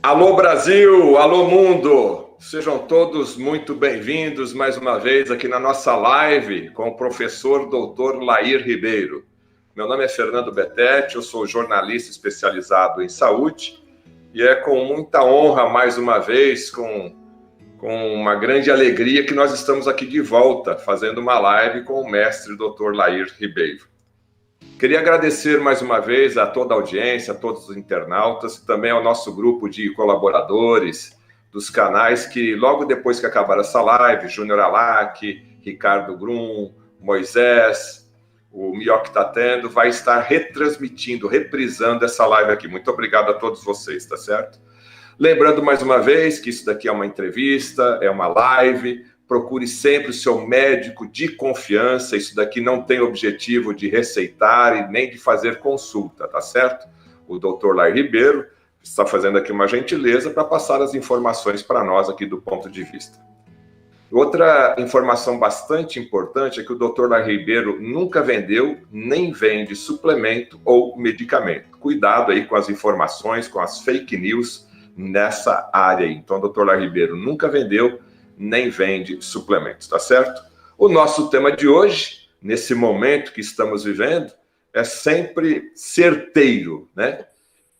Alô Brasil, alô mundo, sejam todos muito bem-vindos mais uma vez aqui na nossa live com o professor Dr. Lair Ribeiro. Meu nome é Fernando Betete, eu sou jornalista especializado em saúde e é com muita honra mais uma vez, com uma grande alegria que nós estamos aqui de volta fazendo uma live com o mestre Dr. Lair Ribeiro. Queria agradecer mais uma vez a toda a audiência, a todos os internautas, também ao nosso grupo de colaboradores dos canais que, logo depois que acabar essa live, Júnior Alac, Ricardo Grum, Moisés, o Mioc tá tendo, vai estar retransmitindo, reprisando essa live aqui. Muito obrigado a todos vocês, tá certo? Lembrando mais uma vez que isso daqui é uma entrevista, é uma live. Procure sempre o seu médico de confiança. Isso daqui não tem objetivo de receitar e nem de fazer consulta, tá certo? O Dr. Lair Ribeiro está fazendo aqui uma gentileza para passar as informações para nós aqui do ponto de vista. Outra informação bastante importante é que o Dr. Lair Ribeiro nunca vendeu nem vende suplemento ou medicamento. Cuidado aí com as informações, com as fake news nessa área aí. Então, o Dr. Lair Ribeiro nunca vendeu nem vende suplementos, tá certo? O nosso tema de hoje, nesse momento que estamos vivendo, é sempre certeiro, né?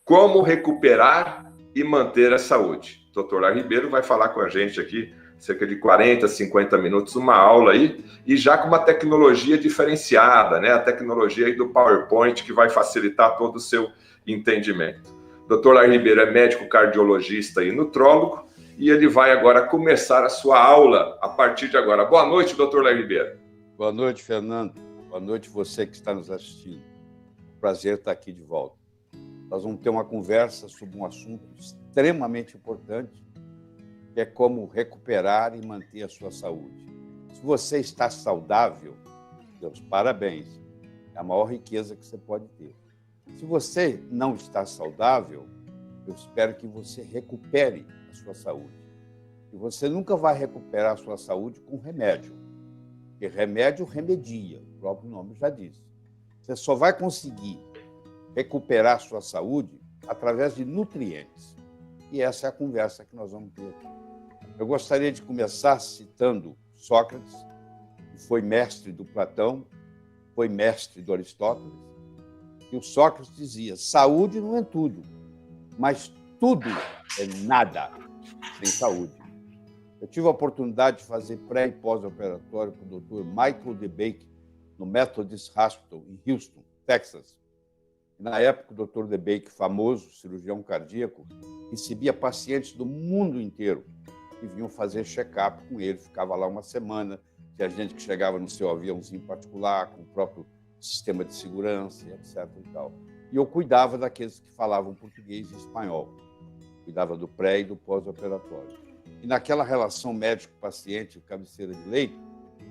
Como recuperar e manter a saúde. O Dr. Lair Ribeiro vai falar com a gente aqui cerca de 40, 50 minutos, uma aula aí, e já com uma tecnologia diferenciada, né? A tecnologia aí do PowerPoint que vai facilitar todo o seu entendimento. O Dr. Lair Ribeiro é médico cardiologista e nutrólogo, e ele vai agora começar a sua aula a partir de agora. Boa noite, Dr. Lair Ribeiro. Boa noite, Fernando. Boa noite você que está nos assistindo. Prazer estar aqui de volta. Nós vamos ter uma conversa sobre um assunto extremamente importante, que é como recuperar e manter a sua saúde. Se você está saudável, Deus, parabéns. É a maior riqueza que você pode ter. Se você não está saudável, eu espero que você recupere a sua saúde. E você nunca vai recuperar a sua saúde com remédio. Porque remédio remedia, o próprio nome já diz. Você só vai conseguir recuperar a sua saúde através de nutrientes. E essa é a conversa que nós vamos ter aqui. Eu gostaria de começar citando Sócrates, que foi mestre do Platão, foi mestre do Aristóteles. E o Sócrates dizia: saúde não é tudo, mas tudo é nada sem saúde. Eu tive a oportunidade de fazer pré- e pós-operatório com o Dr. Michael DeBake no Methodist Hospital, em Houston, Texas. Na época, o Dr. DeBake, famoso cirurgião cardíaco, recebia pacientes do mundo inteiro que vinham fazer check-up com ele. Ficava lá uma semana, tinha gente que chegava no seu aviãozinho particular, com o próprio sistema de segurança, etc. E tal. E eu cuidava daqueles que falavam português e espanhol. Cuidava do pré e do pós-operatório. E naquela relação médico-paciente, cabeceira de leito,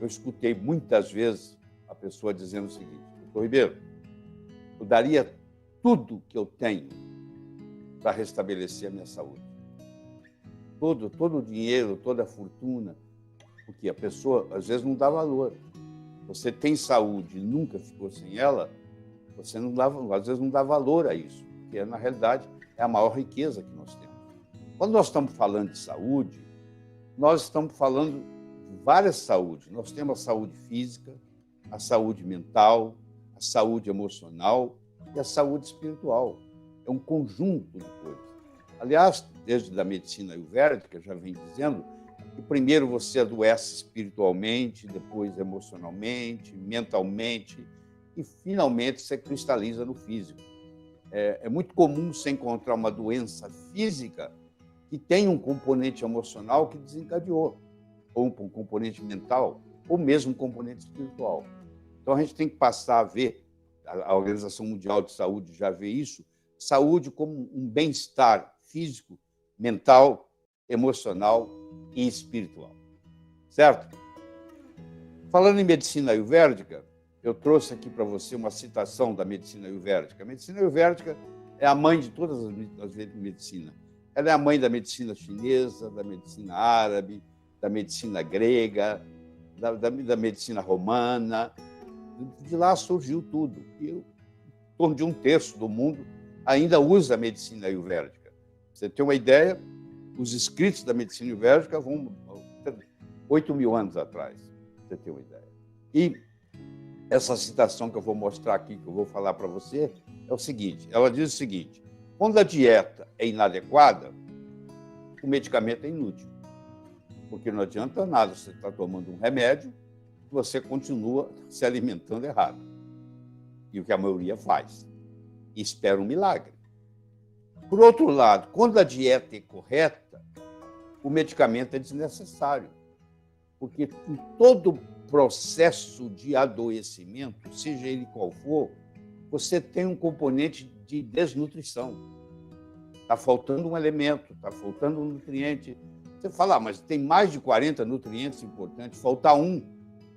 eu escutei muitas vezes a pessoa dizendo o seguinte: doutor Ribeiro, eu daria tudo que eu tenho para restabelecer a minha saúde. Todo o dinheiro, toda a fortuna, porque a pessoa, às vezes, não dá valor. Você tem saúde e nunca ficou sem ela, você não dá, às vezes não dá valor a isso, porque, na realidade, é a maior riqueza que nós temos. Quando nós estamos falando de saúde, nós estamos falando de várias saúdes. Nós temos a saúde física, a saúde mental, a saúde emocional e a saúde espiritual. É um conjunto de coisas. Aliás, desde a medicina ayurvédica, já vem dizendo que primeiro você adoece espiritualmente, depois emocionalmente, mentalmente, e finalmente você cristaliza no físico. É muito comum você encontrar uma doença física que tem um componente emocional que desencadeou, ou um componente mental, ou mesmo um componente espiritual. Então a gente tem que passar a ver, a Organização Mundial de Saúde já vê isso, saúde como um bem-estar físico, mental, emocional e espiritual. Certo? Falando em medicina ayurvédica, eu trouxe aqui para você uma citação da medicina ayurvédica. A medicina ayurvédica é a mãe de todas as medicinas. Ela é a mãe da medicina chinesa, da medicina árabe, da medicina grega, da medicina romana. De lá surgiu tudo. E em torno de um terço do mundo ainda usa a medicina ayurvédica. você ter uma ideia, os escritos da medicina biológica vão 8.000 anos atrás, para você ter uma ideia. E essa citação que eu vou mostrar aqui, que eu vou falar para você, é o seguinte, ela diz o seguinte: quando a dieta é inadequada, o medicamento é inútil, porque não adianta nada você estar tomando um remédio e você continua se alimentando errado. E o que a maioria faz, e espera um milagre. Por outro lado, quando a dieta é correta, o medicamento é desnecessário, porque em todo processo de adoecimento, seja ele qual for, você tem um componente de desnutrição. Está faltando um elemento, está faltando um nutriente. Você fala, mas tem mais de 40 nutrientes importantes, faltar um.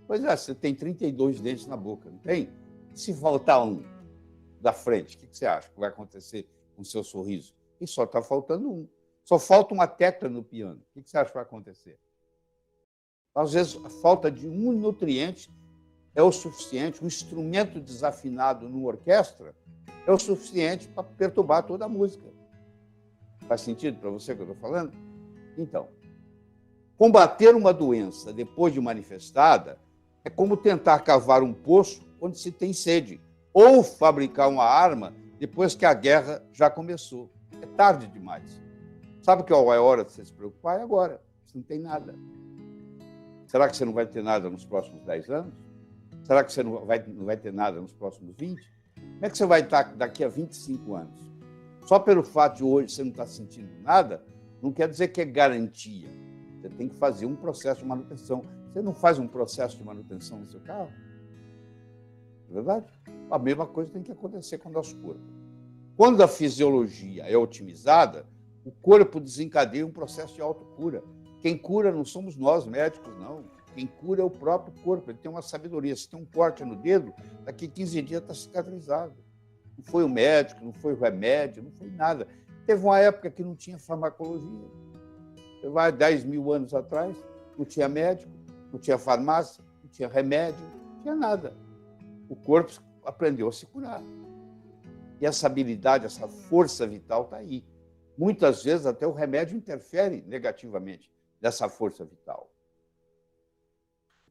Pois é, você tem 32 dentes na boca, não tem? Se faltar um da frente, o que você acha que vai acontecer com o seu sorriso? E só está faltando um. Só falta uma tecla no piano. O que você acha que vai acontecer? Às vezes, a falta de um nutriente é o suficiente, um instrumento desafinado numa orquestra é o suficiente para perturbar toda a música. Faz sentido para você que eu estou falando? Então, combater uma doença depois de manifestada é como tentar cavar um poço onde se tem sede, ou fabricar uma arma depois que a guerra já começou. É tarde demais. Sabe que é a hora de você se preocupar? É agora. Você não tem nada. Será que você não vai ter nada nos próximos 10 anos? Será que você não vai ter nada nos próximos 20? Como é que você vai estar daqui a 25 anos? Só pelo fato de hoje você não estar sentindo nada, não quer dizer que é garantia. Você tem que fazer um processo de manutenção. Você não faz um processo de manutenção no seu carro? É verdade? A mesma coisa tem que acontecer com o nosso corpo. Quando a fisiologia é otimizada, o corpo desencadeia um processo de autocura. Quem cura não somos nós, médicos, não. Quem cura é o próprio corpo. Ele tem uma sabedoria. Se tem um corte no dedo, daqui 15 dias está cicatrizado. Não foi o médico, não foi o remédio, não foi nada. Teve uma época que não tinha farmacologia. Você vai 10.000 anos atrás, não tinha médico, não tinha farmácia, não tinha remédio, não tinha nada. O corpo aprendeu a se curar. E essa habilidade, essa força vital está aí. Muitas vezes até o remédio interfere negativamente nessa força vital.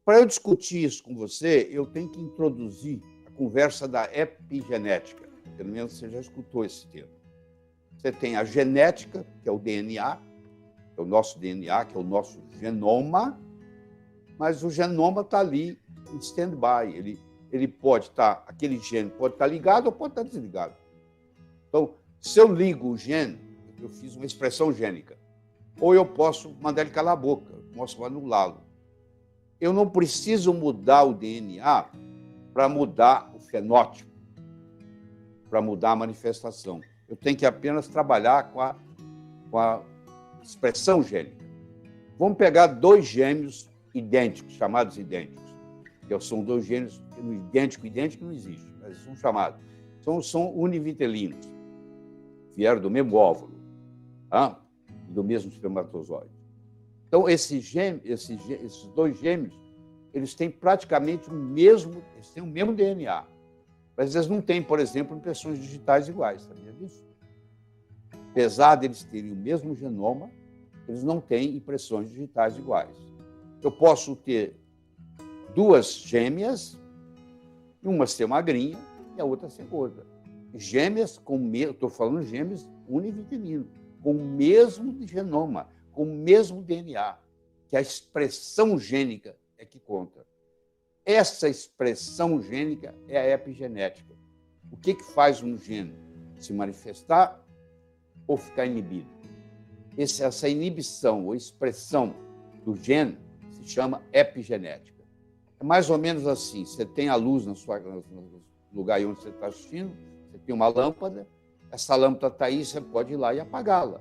Para eu discutir isso com você, eu tenho que introduzir a conversa da epigenética. Pelo menos você já escutou esse termo. Você tem a genética, que é o DNA, que é o nosso DNA, que é o nosso genoma, mas o genoma está ali em stand-by. Ele pode estar, aquele gene pode estar ligado ou pode estar desligado. Então, se eu ligo o gene, eu fiz uma expressão gênica. Ou eu posso mandar ele calar a boca, eu posso anulá-lo. Eu não preciso mudar o DNA para mudar o fenótipo, para mudar a manifestação. Eu tenho que apenas trabalhar com a expressão gênica. Vamos pegar dois gêmeos idênticos, chamados idênticos. Que são dois gêmeos idêntico não existe, mas são chamados. São univitelinos. Vieram do mesmo óvulo, do mesmo espermatozoide. Então, esses dois gêmeos, eles têm praticamente eles têm o mesmo DNA. Mas eles não têm, por exemplo, impressões digitais iguais, sabia disso? Apesar de eles terem o mesmo genoma, eles não têm impressões digitais iguais. Eu posso ter duas gêmeas, uma ser magrinha e a outra ser gorda. Gêmeas estou falando gêmeos univitelinos, com o mesmo genoma, com o mesmo DNA, que a expressão gênica é que conta. Essa expressão gênica é a epigenética. O que faz um gene se manifestar ou ficar inibido? Essa inibição ou expressão do gene se chama epigenética. É mais ou menos assim, você tem a luz no lugar onde você está assistindo, você tem uma lâmpada, essa lâmpada está aí, você pode ir lá e apagá-la.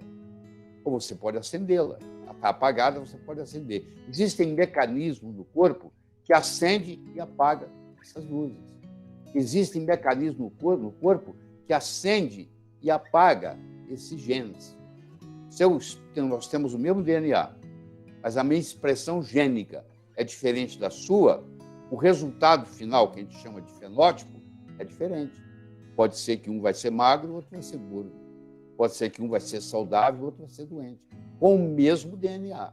Ou você pode acendê-la. Ela está apagada, você pode acender. Existem mecanismos no corpo que acende e apaga essas luzes. Existem mecanismos no corpo que acende e apaga esses genes. Nós temos o mesmo DNA, mas a minha expressão gênica é diferente da sua, o resultado final, que a gente chama de fenótipo, é diferente. Pode ser que um vai ser magro, o outro vai ser gordo. Pode ser que um vai ser saudável e o outro vai ser doente, com o mesmo DNA.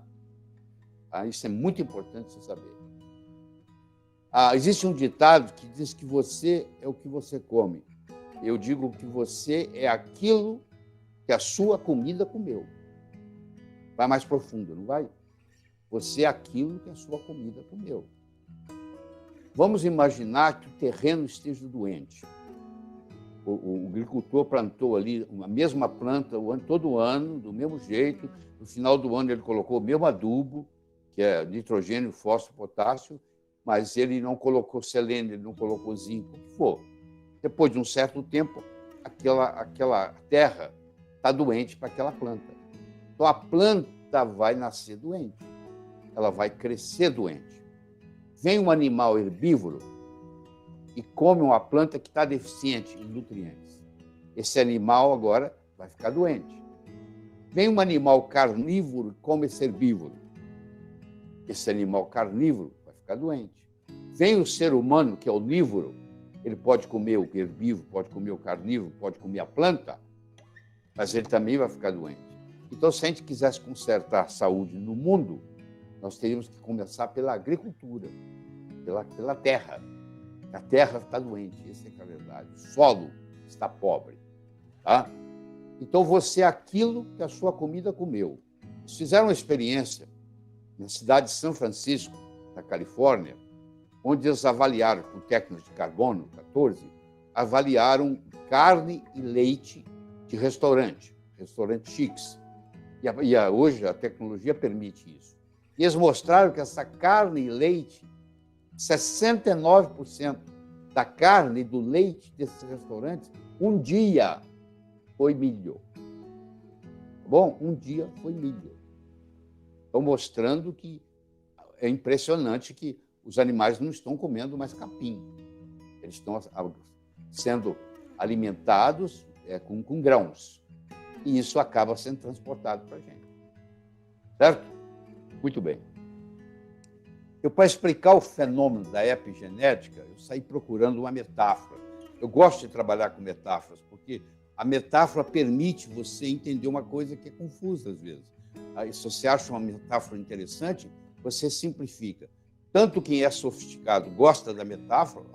Isso é muito importante você saber. Existe um ditado que diz que você é o que você come. Eu digo que você é aquilo que a sua comida comeu. Vai mais profundo, não vai? Você é aquilo que a sua comida comeu. Vamos imaginar que o terreno esteja doente. O agricultor plantou ali a mesma planta todo ano, do mesmo jeito. No final do ano, ele colocou o mesmo adubo, que é nitrogênio, fósforo, potássio, mas ele não colocou selênio, ele não colocou zinco, o que for. Depois de um certo tempo, aquela terra está doente para aquela planta. Então, a planta vai nascer doente, ela vai crescer doente. Vem um animal herbívoro e come uma planta que está deficiente em nutrientes. Esse animal agora vai ficar doente. Vem um animal carnívoro e come esse herbívoro. Esse animal carnívoro vai ficar doente. Vem o ser humano, que é onívoro, ele pode comer o herbívoro, pode comer o carnívoro, pode comer a planta, mas ele também vai ficar doente. Então, se a gente quisesse consertar a saúde no mundo, nós teríamos que começar pela agricultura, pela terra. A terra está doente, essa é a verdade. O solo está pobre. Tá? Então, você é aquilo que a sua comida comeu. Eles fizeram uma experiência na cidade de São Francisco, na Califórnia, onde eles avaliaram, com técnicas de carbono 14, avaliaram carne e leite de restaurantes chiques. E hoje a tecnologia permite isso. E eles mostraram que essa carne e leite, 69% da carne e do leite desses restaurantes, um dia foi milho. Bom, um dia foi milho. Estão mostrando que é impressionante que os animais não estão comendo mais capim. Eles estão sendo alimentados com grãos. E isso acaba sendo transportado para a gente. Certo? Muito bem. Para explicar o fenômeno da epigenética, eu saí procurando uma metáfora. Eu gosto de trabalhar com metáforas, porque a metáfora permite você entender uma coisa que é confusa às vezes. Aí, se você acha uma metáfora interessante, você simplifica. Tanto quem é sofisticado gosta da metáfora,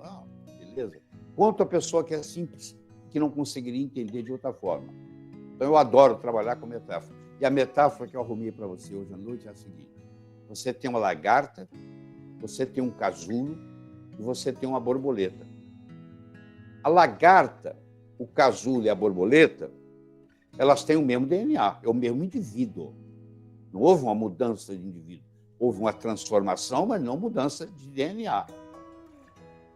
beleza, quanto a pessoa que é simples, que não conseguiria entender de outra forma. Então, eu adoro trabalhar com metáfora. E a metáfora que eu arrumei para você hoje à noite é a seguinte. Você tem uma lagarta, você tem um casulo e você tem uma borboleta. A lagarta, o casulo e a borboleta, elas têm o mesmo DNA, é o mesmo indivíduo. Não houve uma mudança de indivíduo. Houve uma transformação, mas não mudança de DNA.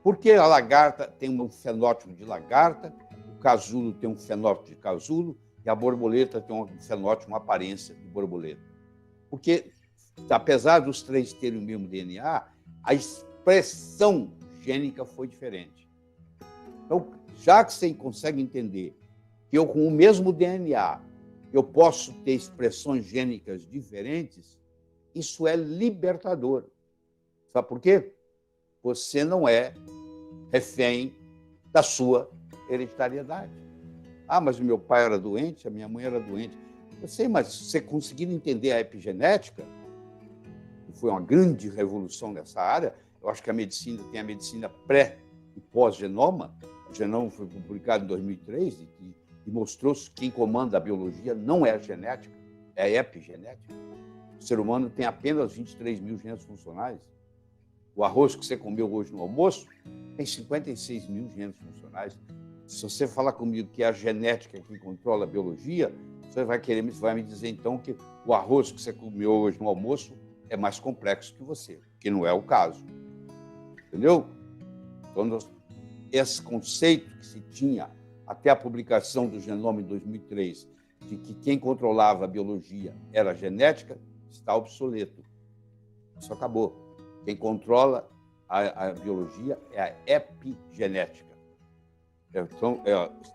Porque a lagarta tem um fenótipo de lagarta, o casulo tem um fenótipo de casulo e a borboleta tem um fenótipo, uma aparência de borboleta. Porque, apesar dos três terem o mesmo DNA, a expressão gênica foi diferente. Então, já que você consegue entender que eu, com o mesmo DNA, eu posso ter expressões gênicas diferentes, isso é libertador. Sabe por quê? Você não é refém da sua hereditariedade. Mas o meu pai era doente, a minha mãe era doente. Eu sei, mas se você conseguir entender a epigenética, que foi uma grande revolução nessa área, eu acho que a medicina tem a medicina pré e pós-genoma. O genoma foi publicado em 2003 e mostrou que quem comanda a biologia não é a genética, é a epigenética. O ser humano tem apenas 23 mil genes funcionais. O arroz que você comeu hoje no almoço tem 56 mil genes funcionais. Se você falar comigo que é a genética que controla a biologia, você vai me dizer, então, que o arroz que você comeu hoje no almoço é mais complexo que você, que não é o caso. Entendeu? Então, esse conceito que se tinha até a publicação do genoma em 2003, de que quem controlava a biologia era a genética, está obsoleto. Isso acabou. Quem controla a biologia é a epigenética. Então,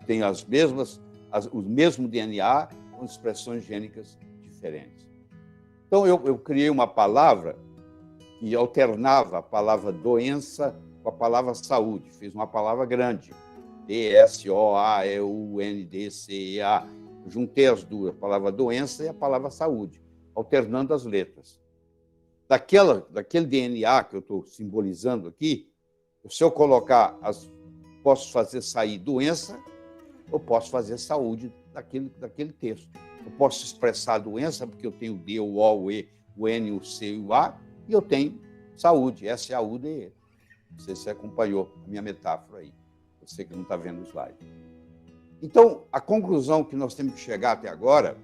tem o mesmo DNA com expressões gênicas diferentes. Então, eu criei uma palavra que alternava a palavra doença com a palavra saúde. Fiz uma palavra grande, D-S-O-A-E-U-N-D-C-E-A. Juntei as duas, a palavra doença e a palavra saúde, alternando as letras. Daquele DNA que eu estou simbolizando aqui, se eu colocar, posso fazer sair doença, eu posso fazer saúde daquele texto. Eu posso expressar a doença, porque eu tenho o D, o O, o E, o N, o C e o A, e eu tenho saúde, S-A-U-D-E. Não sei se você acompanhou a minha metáfora aí. Você que não está vendo o slide. Então, a conclusão que nós temos que chegar até agora,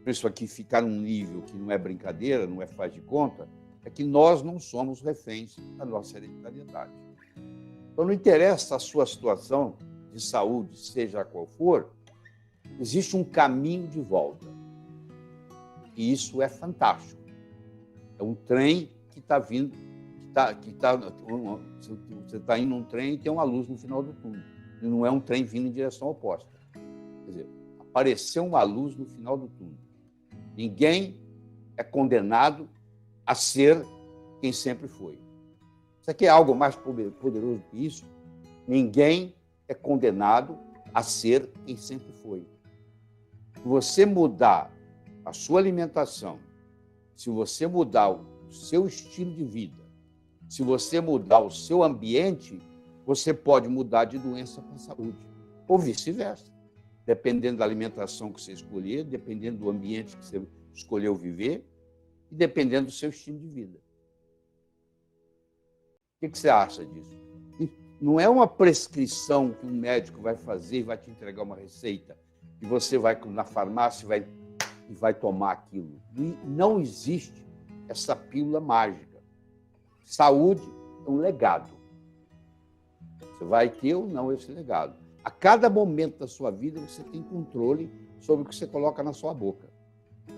para isso aqui ficar num nível que não é brincadeira, não é faz de conta, é que nós não somos reféns da nossa hereditariedade. Então, não interessa a sua situação de saúde, seja qual for, existe um caminho de volta. E isso é fantástico. É um trem que está vindo, você está indo num trem e tem uma luz no final do túnel. E não é um trem vindo em direção oposta. Quer dizer, apareceu uma luz no final do túnel. Ninguém é condenado a ser quem sempre foi. Isso aqui é algo mais poderoso que isso. Ninguém é condenado a ser quem sempre foi. Se você mudar a sua alimentação, se você mudar o seu estilo de vida, se você mudar o seu ambiente, você pode mudar de doença para saúde. Ou vice-versa. Dependendo da alimentação que você escolher, dependendo do ambiente que você escolheu viver e dependendo do seu estilo de vida. O que você acha disso? Não é uma prescrição que um médico vai fazer e vai te entregar uma receita e você vai na farmácia e vai tomar aquilo. Não existe essa pílula mágica. Saúde é um legado. Você vai ter ou não esse legado. A cada momento da sua vida, você tem controle sobre o que você coloca na sua boca.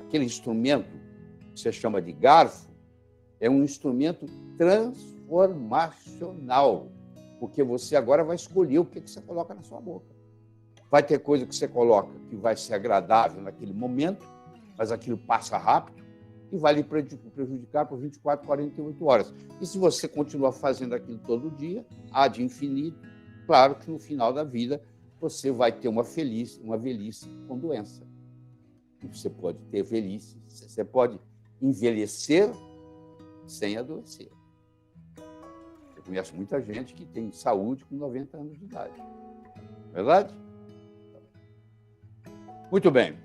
Aquele instrumento que você chama de garfo é um instrumento transformacional, porque você agora vai escolher o que você coloca na sua boca. Vai ter coisa que você coloca que vai ser agradável naquele momento, mas aquilo passa rápido e vai lhe prejudicar por 24, 48 horas. E se você continuar fazendo aquilo todo dia, ad infinito, claro que no final da vida você vai ter uma velhice com doença. E você pode ter velhice, você pode envelhecer sem adoecer. Eu conheço muita gente que tem saúde com 90 anos de idade. Verdade? Muito bem.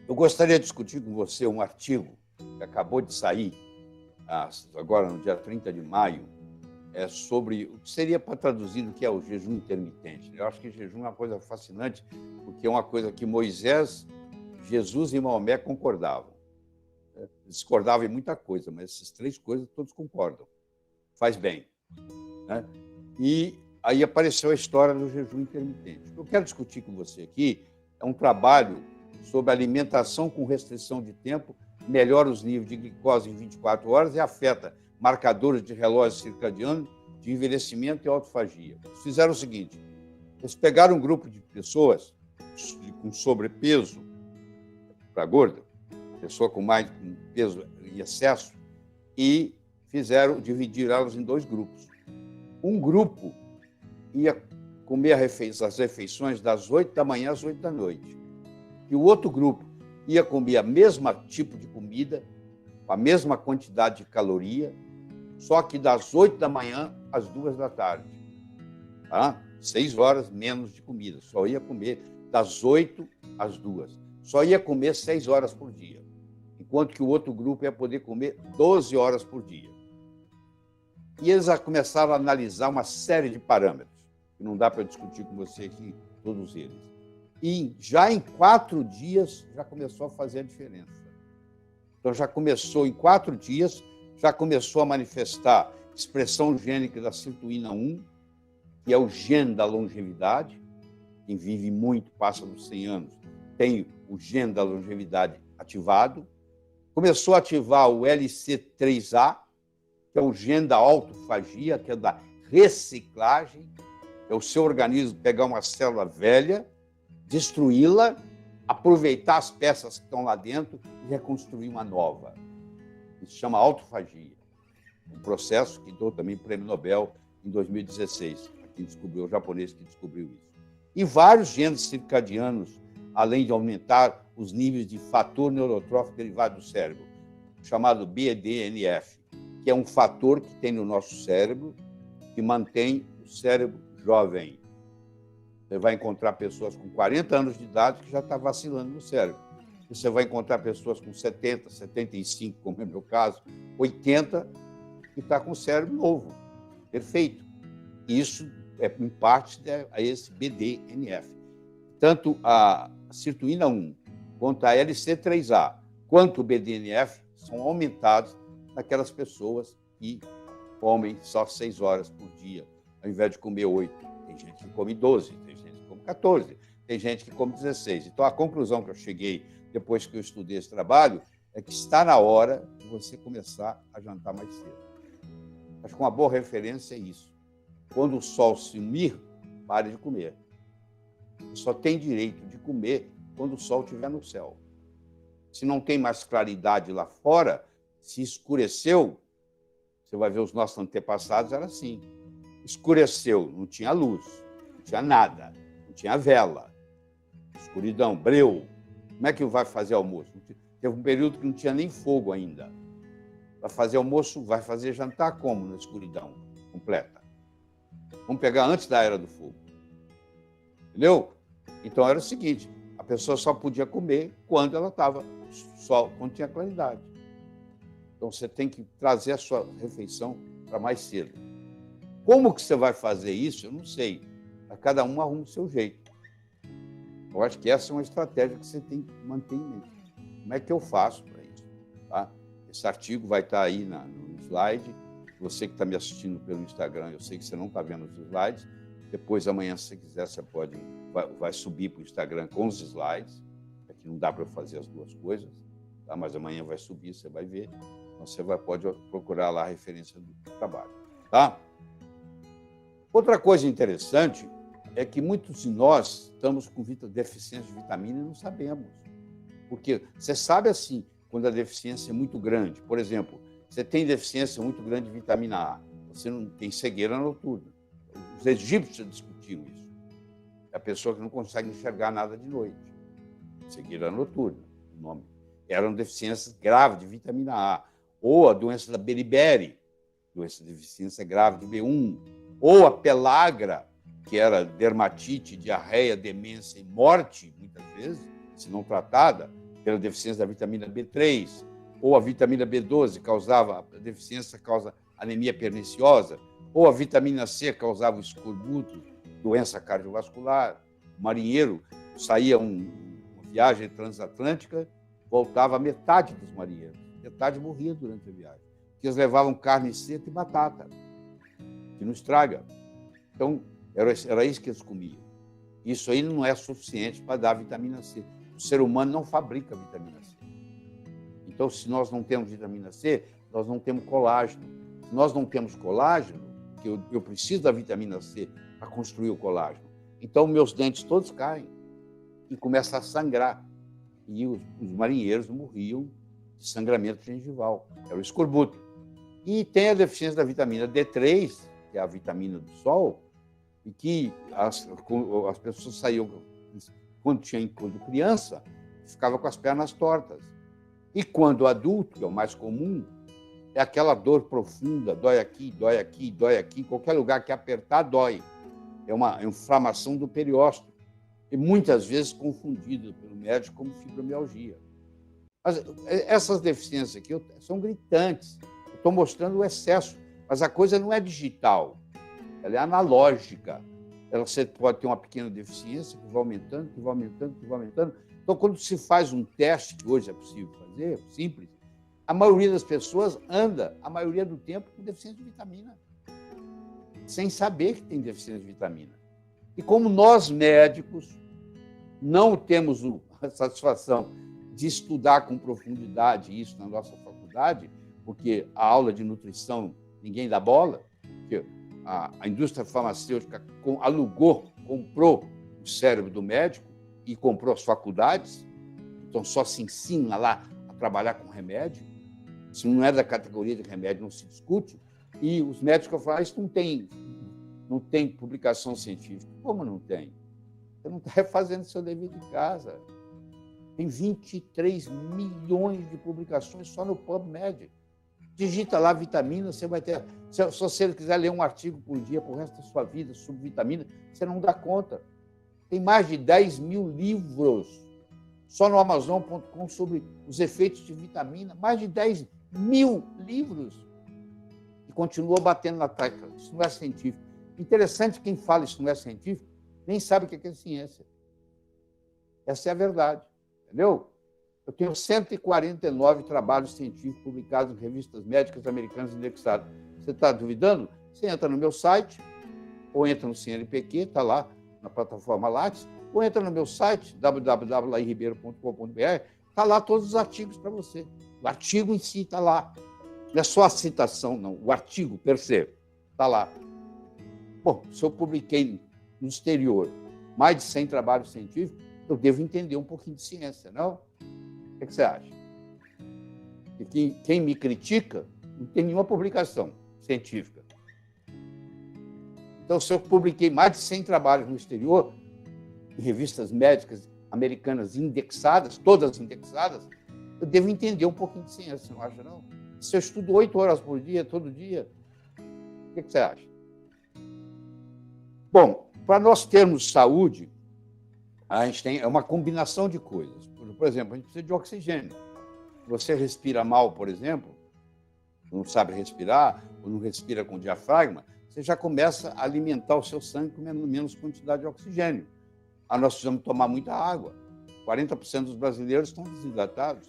Eu gostaria de discutir com você um artigo que acabou de sair, agora no dia 30 de maio, sobre o que seria para traduzir o que é o jejum intermitente. Eu acho que jejum é uma coisa fascinante, porque é uma coisa que Moisés, Jesus e Maomé concordavam. Discordavam em muita coisa, mas essas três coisas todos concordam. Faz bem. Né? E aí apareceu a história do jejum intermitente. O que eu quero discutir com você aqui é um trabalho sobre alimentação com restrição de tempo, melhora os níveis de glicose em 24 horas e afeta marcadores de relógio circadiano, de envelhecimento e autofagia. Eles fizeram o seguinte, eles pegaram um grupo de pessoas com sobrepeso para gorda, pessoa com peso em excesso, e dividiram elas em dois grupos. Um grupo ia comer as refeições das 8 da manhã às 8 da noite. E o outro grupo ia comer a mesma tipo de comida, com a mesma quantidade de caloria, só que das 8 da manhã às 2 da tarde. Tá? 6 horas menos de comida. Só ia comer das 8 às 2. Só ia comer 6 horas por dia. Enquanto que o outro grupo ia poder comer 12 horas por dia. E eles começaram a analisar uma série de parâmetros, que não dá para discutir com você aqui, todos eles. E já em 4 dias, já começou a fazer a diferença. Então, já começou, em 4 dias, já começou a manifestar expressão gênica da sirtuína 1, que é o gene da longevidade. Quem vive muito, passa dos 100 anos, tem o gene da longevidade ativado. Começou a ativar o LC3A, que é o gene da autofagia, que é da reciclagem. É o seu organismo pegar uma célula velha, destruí-la, aproveitar as peças que estão lá dentro e reconstruir uma nova. Isso se chama autofagia. Um processo que deu também prêmio Nobel em 2016. Quem descobriu, o japonês que descobriu isso. E vários genes circadianos além de aumentar os níveis de fator neurotrófico derivado do cérebro, chamado BDNF, que é um fator que tem no nosso cérebro que mantém o cérebro jovem. Você vai encontrar pessoas com 40 anos de idade que já está vacilando no cérebro. Você vai encontrar pessoas com 70, 75, como é o meu caso, 80, que está com o cérebro novo, perfeito. Isso é em parte a esse BDNF. Tanto a sirtuína 1 quanto a LC3A, quanto o BDNF são aumentados naquelas pessoas que comem só 6 horas por dia, ao invés de comer 8. Tem gente que come 12, tem gente que come 14, tem gente que come 16. Então, a conclusão que eu cheguei depois que eu estudei esse trabalho é que está na hora de você começar a jantar mais cedo. Acho que uma boa referência é isso. Quando o sol sumir, pare de comer. Você só tem direito de comer quando o sol estiver no céu. Se não tem mais claridade lá fora, se escureceu, você vai ver os nossos antepassados, era assim. Escureceu, não tinha luz, não tinha nada, não tinha vela, escuridão, breu. Como é que vai fazer almoço? Teve um período que não tinha nem fogo ainda. Vai fazer almoço, vai fazer jantar como na escuridão completa? Vamos pegar antes da Era do Fogo. Entendeu? Então era o seguinte, a pessoa só podia comer quando ela estava só, quando tinha claridade. Então você tem que trazer a sua refeição para mais cedo. Como que você vai fazer isso? Eu não sei. Cada um arruma o seu jeito. Eu acho que essa é uma estratégia que você tem que manter em mente. Como é que eu faço para isso? Tá? Esse artigo vai estar aí no slide. Você que está me assistindo pelo Instagram, eu sei que você não está vendo os slides. Depois, amanhã, se você quiser, você vai subir para o Instagram com os slides. Aqui não dá para eu fazer as duas coisas, tá? Mas amanhã vai subir, você vai ver. Então, você pode procurar lá a referência do trabalho. Tá? Outra coisa interessante é que muitos de nós estamos com deficiência de vitamina e não sabemos. Porque você sabe assim, quando a deficiência é muito grande. Por exemplo, você tem deficiência muito grande de vitamina A, você não tem cegueira noturna. Os egípcios discutiam isso. É a pessoa que não consegue enxergar nada de noite. Cegueira noturna, o nome. Eram deficiências graves de vitamina A. Ou a doença da beriberi, doença de deficiência grave de B1. Ou a pelagra, que era dermatite, diarreia, demência e morte, muitas vezes, se não tratada, pela deficiência da vitamina B3. Ou a vitamina B12 a deficiência causa anemia perniciosa. Ou a vitamina C causava o escorbuto, doença cardiovascular. O marinheiro saía uma viagem transatlântica, voltava metade dos marinheiros. Metade morria durante a viagem. Porque eles levavam carne seca e batata, que não estraga. Então, era isso que eles comiam. Isso aí não é suficiente para dar vitamina C. O ser humano não fabrica vitamina C. Então, se nós não temos vitamina C, nós não temos colágeno. Se nós não temos colágeno, que eu preciso da vitamina C para construir o colágeno, então meus dentes todos caem e começam a sangrar. E os marinheiros morriam de sangramento gengival, era o escorbuto. E tem a deficiência da vitamina D3, que é a vitamina do sol, e que as pessoas saíam, quando criança, ficava com as pernas tortas. E quando adulto, que é o mais comum, é aquela dor profunda, dói aqui, dói aqui, dói aqui, em qualquer lugar que apertar, dói. É uma inflamação do periósteo, e muitas vezes confundida pelo médico como fibromialgia. Mas essas deficiências aqui são gritantes. Eu estou mostrando o excesso, mas a coisa não é digital, ela é analógica. Você pode ter uma pequena deficiência que vai aumentando, que vai aumentando, que vai aumentando. Então, quando se faz um teste, que hoje é possível fazer, simples, a maioria das pessoas anda, a maioria do tempo, com deficiência de vitamina, sem saber que tem deficiência de vitamina. E como nós, médicos, não temos a satisfação de estudar com profundidade isso na nossa faculdade, porque a aula de nutrição ninguém dá bola, porque a indústria farmacêutica comprou o cérebro do médico e comprou as faculdades, então só se ensina lá a trabalhar com remédio. Se não é da categoria de remédio, não se discute. E os médicos falam, isso não tem publicação científica. Como não tem? Você não está fazendo seu dever de casa. Tem 23 milhões de publicações só no PubMed. Digita lá vitamina, você vai ter... Se você quiser ler um artigo por dia para o resto da sua vida sobre vitamina, você não dá conta. Tem mais de 10 mil livros só no Amazon.com sobre os efeitos de vitamina. Mais de 10 mil livros. E continua batendo na tecla. Isso não é científico. Interessante, quem fala isso não é científico, nem sabe o que é ciência. Essa é a verdade. Entendeu? Eu tenho 149 trabalhos científicos publicados em revistas médicas americanas indexadas. Você está duvidando? Você entra no meu site, ou entra no CNPq, está lá na plataforma Lattes, ou entra no meu site, www.lairribeiro.com.br, está lá todos os artigos para você. O artigo em si está lá. Não é só a citação, não. O artigo, per se, está lá. Bom, se eu publiquei no exterior mais de 100 trabalhos científicos, eu devo entender um pouquinho de ciência, não? O que você acha? E quem me critica não tem nenhuma publicação científica. Então, se eu publiquei mais de 100 trabalhos no exterior, em revistas médicas americanas indexadas, todas indexadas, eu devo entender um pouquinho de ciência, não acha, não? Se eu estudo 8 horas por dia, todo dia, o que você acha? Bom, para nós termos saúde, a gente tem uma combinação de coisas. Por exemplo, a gente precisa de oxigênio. Se você respira mal, por exemplo, não sabe respirar, ou não respira com diafragma, você já começa a alimentar o seu sangue com menos quantidade de oxigênio. Nós precisamos tomar muita água. 40% dos brasileiros estão desidratados,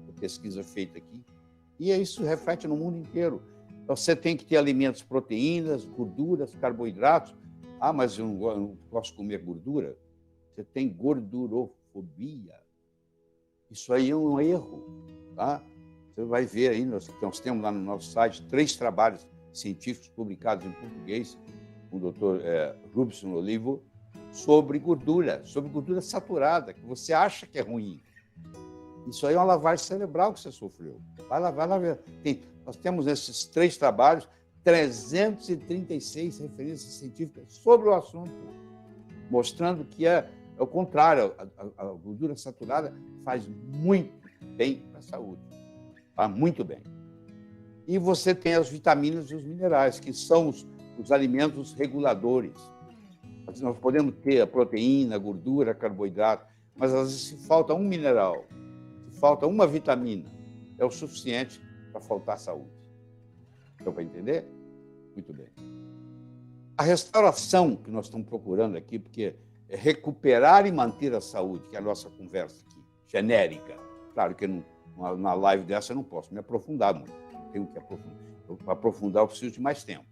a pesquisa feita aqui. E isso reflete no mundo inteiro. Então, você tem que ter alimentos, proteínas, gorduras, carboidratos. Ah, mas eu não posso comer gordura? Você tem gordurofobia. Isso aí é um erro. Tá? Você vai ver aí, nós temos lá no nosso site 3 trabalhos científicos publicados em português, com o Dr. Rubson Olivo, sobre gordura saturada, que você acha que é ruim. Isso aí é uma lavagem cerebral que você sofreu. Vai lá ver. Nós temos nesses 3 trabalhos 336 referências científicas sobre o assunto, mostrando que é o contrário. A gordura saturada faz muito bem para a saúde. Faz muito bem. E você tem as vitaminas e os minerais, que são os alimentos reguladores. Nós podemos ter a proteína, a gordura, carboidrato, mas às vezes se falta um mineral, se falta uma vitamina, é o suficiente para faltar saúde. Deu para entender? Muito bem. A restauração que nós estamos procurando aqui, porque é recuperar e manter a saúde, que é a nossa conversa aqui, genérica. Claro que na live dessa eu não posso me aprofundar muito, não tenho que aprofundar. Para aprofundar eu preciso de mais tempo.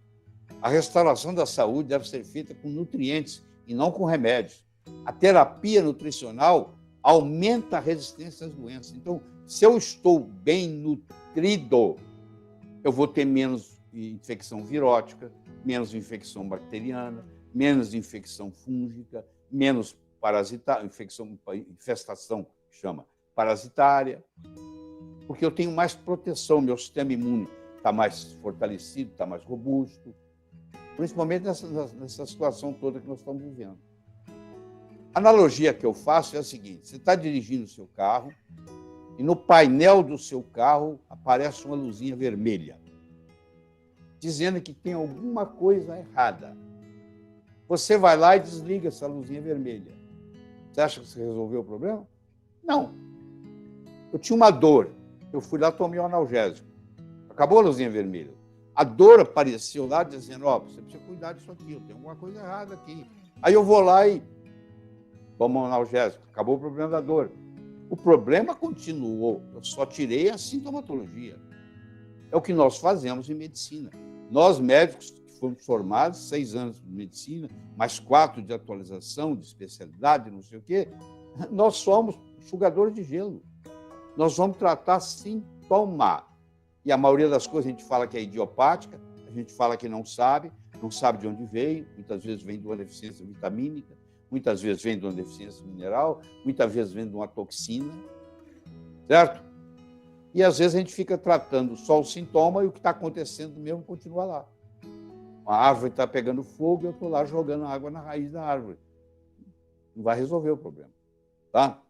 A restauração da saúde deve ser feita com nutrientes e não com remédios. A terapia nutricional aumenta a resistência às doenças. Então, se eu estou bem nutrido, eu vou ter menos infecção virótica, menos infecção bacteriana, menos infecção fúngica, menos infestação, chama parasitária, porque eu tenho mais proteção, meu sistema imune está mais fortalecido, está mais robusto, principalmente nessa situação toda que nós estamos vivendo. A analogia que eu faço é a seguinte: você está dirigindo o seu carro e no painel do seu carro aparece uma luzinha vermelha, dizendo que tem alguma coisa errada. Você vai lá e desliga essa luzinha vermelha. Você acha que você resolveu o problema? Não. Eu tinha uma dor. Eu fui lá, tomei um analgésico. Acabou a luzinha vermelha. A dor apareceu lá dizendo, você precisa cuidar disso aqui, tem alguma coisa errada aqui. Aí eu vou lá e tomo um analgésico. Acabou o problema da dor. O problema continuou. Eu só tirei a sintomatologia. É o que nós fazemos em medicina. Nós, médicos, que fomos formados, 6 anos de medicina, mais 4 de atualização, de especialidade, não sei o quê, nós somos enxugadores de gelo. Nós vamos tratar sintoma. E a maioria das coisas a gente fala que é idiopática, a gente fala que não sabe de onde veio, muitas vezes vem de uma deficiência vitamínica, muitas vezes vem de uma deficiência mineral, muitas vezes vem de uma toxina, certo? E às vezes a gente fica tratando só o sintoma e o que está acontecendo mesmo continua lá. A árvore está pegando fogo e eu estou lá jogando água na raiz da árvore. Não vai resolver o problema. Tá?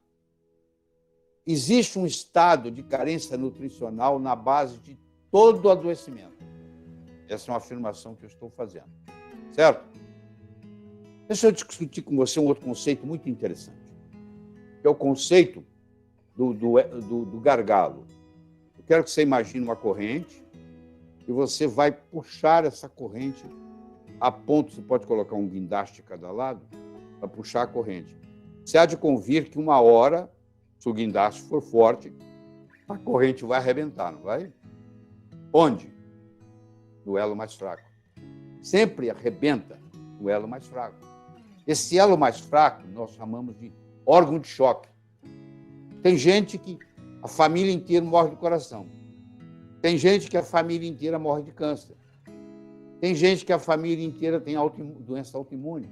Existe um estado de carência nutricional na base de todo adoecimento. Essa é uma afirmação que eu estou fazendo. Certo? Deixa eu discutir com você um outro conceito muito interessante, que é o conceito do gargalo. Eu quero que você imagine uma corrente e você vai puxar essa corrente a ponto, você pode colocar um guindaste de cada lado, para puxar a corrente. Você há de convir que uma hora, se o guindaste for forte, a corrente vai arrebentar, não vai? Onde? No elo mais fraco. Sempre arrebenta no elo mais fraco. Esse elo mais fraco nós chamamos de órgão de choque. Tem gente que a família inteira morre do coração. Tem gente que a família inteira morre de câncer. Tem gente que a família inteira tem doença autoimune.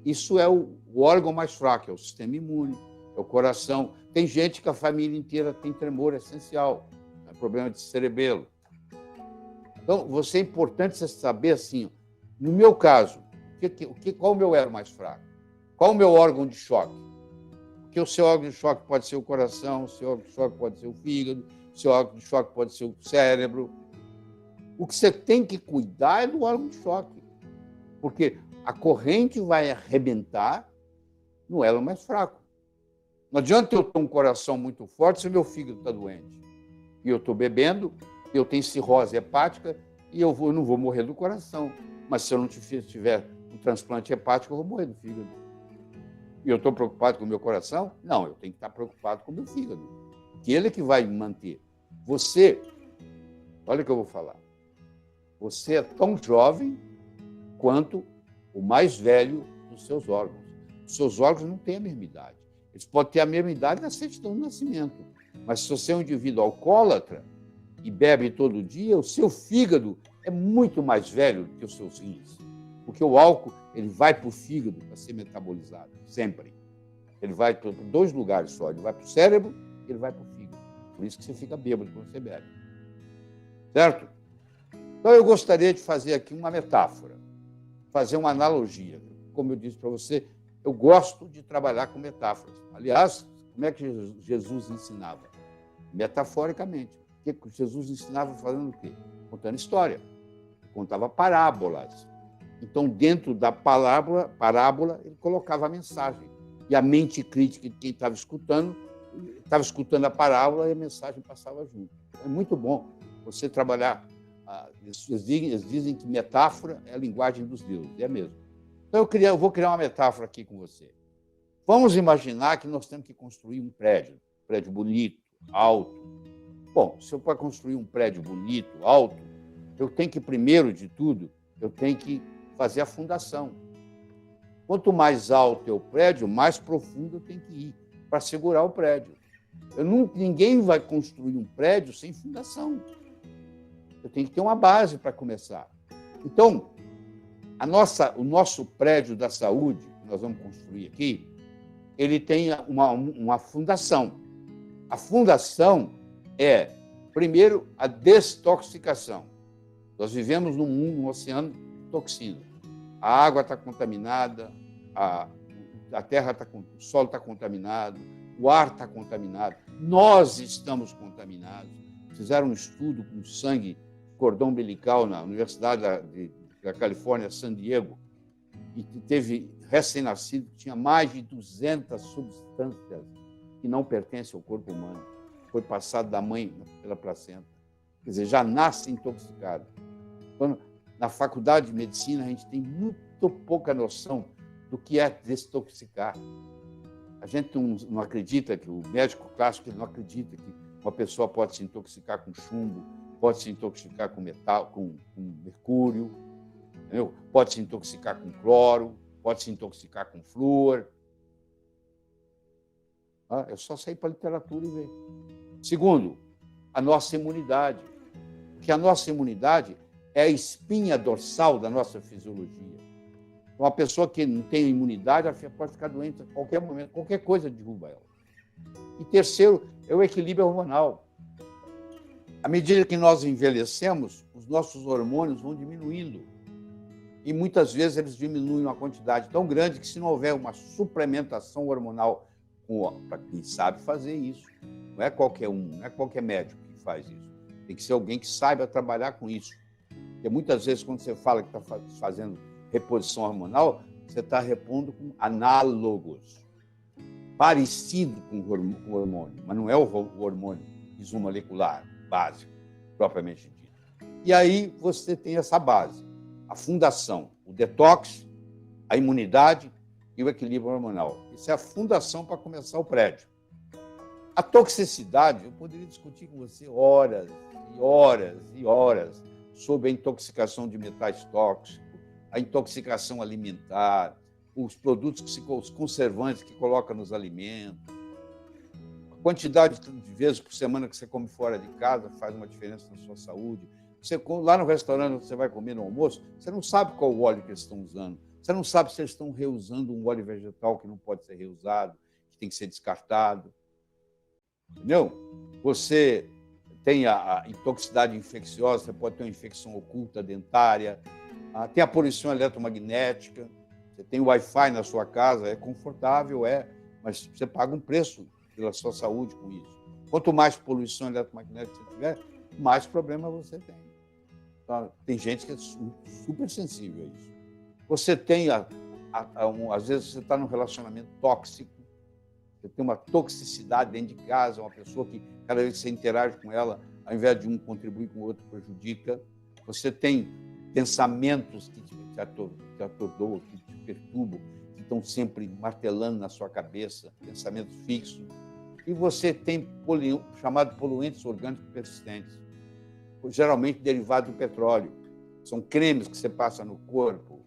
Isso é o órgão mais fraco, é o sistema imune, é o coração. Tem gente que a família inteira tem tremor essencial, é problema de cerebelo. Então, é importante você saber assim, no meu caso, qual o meu elo mais fraco? Qual o meu órgão de choque? Porque o seu órgão de choque pode ser o coração, o seu órgão de choque pode ser o fígado, o seu órgão de choque pode ser o cérebro. O que você tem que cuidar é do órgão de choque, porque a corrente vai arrebentar no elo mais fraco. Não adianta eu ter um coração muito forte se o meu fígado está doente. E eu estou bebendo, eu tenho cirrose hepática e eu não vou morrer do coração. Mas se eu não tiver um transplante hepático, eu vou morrer do fígado. E eu estou preocupado com o meu coração? Não, eu tenho que estar preocupado com o meu fígado. Que ele é que vai me manter. Você, olha o que eu vou falar. Você é tão jovem quanto o mais velho dos seus órgãos. Os seus órgãos não têm a mesma idade. Eles podem ter a mesma idade na certidão do nascimento. Mas se você é um indivíduo alcoólatra e bebe todo dia, o seu fígado é muito mais velho do que os seus rins. Porque o álcool ele vai para o fígado para ser metabolizado, sempre. Ele vai para dois lugares só. Ele vai para o cérebro e ele vai para o fígado. Por isso que você fica bêbado quando você bebe. Certo? Então, eu gostaria de fazer aqui uma metáfora, fazer uma analogia. Como eu disse para você, eu gosto de trabalhar com metáforas. Aliás, como é que Jesus ensinava? Metaforicamente. O que Jesus ensinava fazendo o quê? Contando história. Contava parábolas. Então, dentro da parábola, ele colocava a mensagem. E a mente crítica de quem estava escutando a parábola e a mensagem passava junto. É muito bom você trabalhar. Eles dizem que metáfora é a linguagem dos deuses, é mesmo. Então, eu vou criar uma metáfora aqui com você. Vamos imaginar que nós temos que construir um prédio bonito, alto. Bom, se eu para construir um prédio bonito, alto, eu tenho que, primeiro de tudo, eu tenho que fazer a fundação. Quanto mais alto é o prédio, mais profundo eu tenho que ir para segurar o prédio. Ninguém vai construir um prédio sem fundação. Eu tenho que ter uma base para começar. Então, o nosso prédio da saúde, que nós vamos construir aqui, ele tem uma fundação. A fundação é, primeiro, a detoxicação. Nós vivemos num oceano de toxina. A água está contaminada, a terra o solo está contaminado, o ar está contaminado, nós estamos contaminados. Fizeram um estudo com sangue, cordão umbilical na Universidade da Califórnia, San Diego, e que teve recém-nascido que tinha mais de 200 substâncias que não pertencem ao corpo humano. Foi passado da mãe pela placenta. Quer dizer, já nasce intoxicado. Então, na faculdade de medicina, a gente tem muito pouca noção do que é desintoxicar. A gente não acredita que o médico clássico não acredita que uma pessoa pode se intoxicar com chumbo, pode se intoxicar com metal, com mercúrio, entendeu? Pode se intoxicar com cloro, pode se intoxicar com flúor. É só sair para a literatura e ver. Segundo, a nossa imunidade. Porque a nossa imunidade é a espinha dorsal da nossa fisiologia. Uma pessoa que não tem imunidade, ela pode ficar doente a qualquer momento, qualquer coisa derruba ela. E terceiro, é o equilíbrio hormonal. À medida que nós envelhecemos, os nossos hormônios vão diminuindo. E muitas vezes eles diminuem uma quantidade tão grande que, se não houver uma suplementação hormonal, para quem sabe fazer isso, não é qualquer um, não é qualquer médico que faz isso. Tem que ser alguém que saiba trabalhar com isso. Porque muitas vezes, quando você fala que está fazendo reposição hormonal, você está repondo com análogos, parecido com o hormônio, mas não é o hormônio isomolecular básico, propriamente dito. E aí você tem essa base, a fundação, o detox, a imunidade e o equilíbrio hormonal. Isso é a fundação para começar o prédio. A toxicidade, eu poderia discutir com você horas e horas e horas sobre a intoxicação de metais tóxicos, a intoxicação alimentar, os produtos, os conservantes que coloca nos alimentos, a quantidade de vezes por semana que você come fora de casa faz uma diferença na sua saúde. Você, lá no restaurante onde você vai comer no almoço, você não sabe qual o óleo que eles estão usando. Você não sabe se eles estão reusando um óleo vegetal que não pode ser reusado, que tem que ser descartado. Entendeu? Você tem a intoxicidade infecciosa, você pode ter uma infecção oculta dentária, tem a poluição eletromagnética, você tem o Wi-Fi na sua casa, é confortável, mas você paga um preço pela sua saúde com isso. Quanto mais poluição eletromagnética você tiver, mais problema você tem. Tá? Tem gente que é super sensível a isso. Você tem, às vezes, você está num relacionamento tóxico, você tem uma toxicidade dentro de casa, uma pessoa que, cada vez que você interage com ela, ao invés de um contribuir com o outro, prejudica. Você tem pensamentos que te atordoam, que te perturbam, que estão sempre martelando na sua cabeça, pensamentos fixos. E você tem chamado poluentes orgânicos persistentes, geralmente derivados do petróleo. São cremes que você passa no corpo,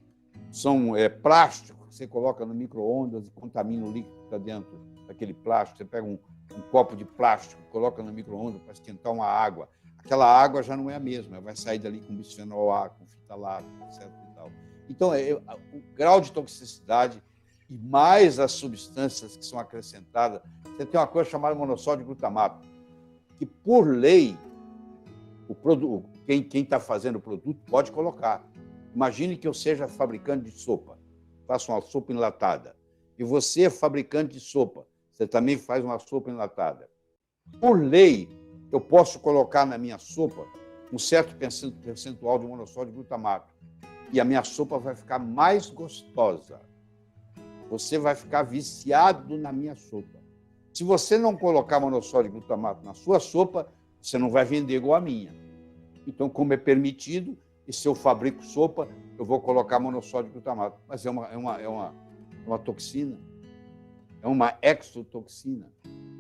são plástico que você coloca no micro-ondas e contamina o líquido que está dentro daquele plástico. Você pega um copo de plástico, coloca no micro-ondas para esquentar uma água. Aquela água já não é a mesma, vai sair dali com bisfenol A, com fitalato, etc. E tal. Então, o grau de toxicidade e mais as substâncias que são acrescentadas. Você tem uma coisa chamada monossódio de glutamato, que, por lei, quem está fazendo o produto pode colocar. Imagine que eu seja fabricante de sopa, faço uma sopa enlatada, e você é fabricante de sopa, você também faz uma sopa enlatada. Por lei, eu posso colocar na minha sopa um certo percentual de monossódio de glutamato, e a minha sopa vai ficar mais gostosa. Você vai ficar viciado na minha sopa. Se você não colocar monossódio de glutamato na sua sopa, você não vai vender igual a minha. Então, como é permitido, e se eu fabrico sopa, eu vou colocar monossódio de glutamato. Mas é uma toxina, é uma exotoxina,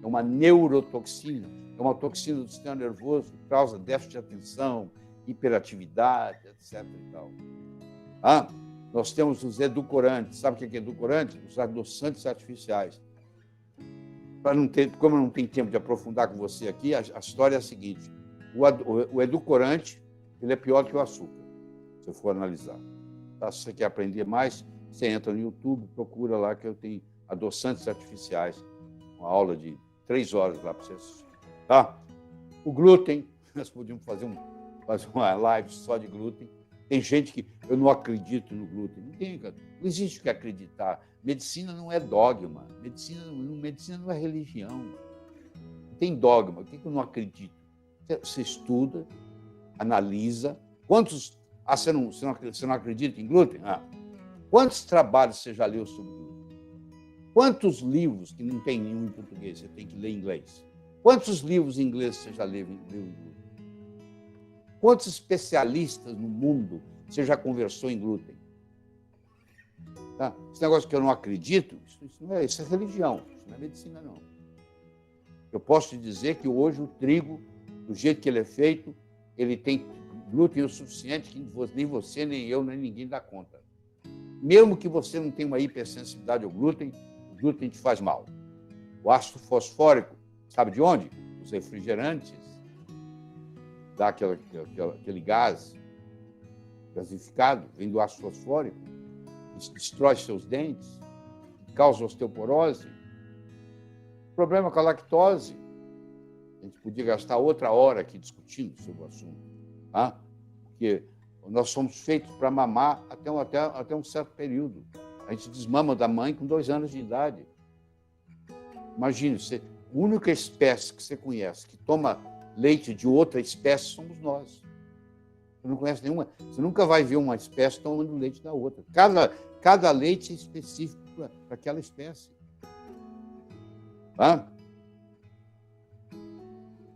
é uma neurotoxina, é uma toxina do sistema nervoso que causa déficit de atenção, hiperatividade, etc. E tal. Nós temos os edulcorantes. Sabe o que é edulcorante? Os adoçantes artificiais. Como eu não tenho tempo de aprofundar com você aqui, a história é a seguinte. O edulcorante, ele é pior que o açúcar, se eu for analisar. Tá? Se você quer aprender mais, você entra no YouTube, procura lá que eu tenho adoçantes artificiais, uma aula de 3 horas lá para você assistir. Tá? O glúten, nós podíamos fazer uma live só de glúten. Tem gente que eu não acredito no glúten. Não existe o que acreditar. Medicina não é dogma. Medicina não é religião. Não tem dogma. O que eu não acredito? Você estuda, analisa. Quantos... você não acredita em glúten? Quantos trabalhos você já leu sobre glúten? Quantos livros, que não tem nenhum em português, você tem que ler em inglês? Quantos livros em inglês você já leu em glúten? Quantos especialistas no mundo você já conversou em glúten? Tá? Esse negócio que eu não acredito, isso é religião, isso não é medicina, não. Eu posso te dizer que hoje o trigo, do jeito que ele é feito, ele tem glúten o suficiente que nem você, nem eu, nem ninguém dá conta. Mesmo que você não tenha uma hipersensibilidade ao glúten, o glúten te faz mal. O ácido fosfórico, sabe de onde? Os refrigerantes. Dá aquele gás gasificado, vem do ácido fosfórico, destrói seus dentes, causa osteoporose. O problema com a lactose, a gente podia gastar outra hora aqui discutindo sobre o assunto, tá? Porque Nós somos feitos para mamar até um certo período. A gente desmama da mãe com 2 anos de idade. Imagine, a única espécie que você conhece que toma leite de outra espécie somos nós. Você não conhece nenhuma. Você nunca vai ver uma espécie tomando leite da outra. Cada leite é específico para aquela espécie. Tá?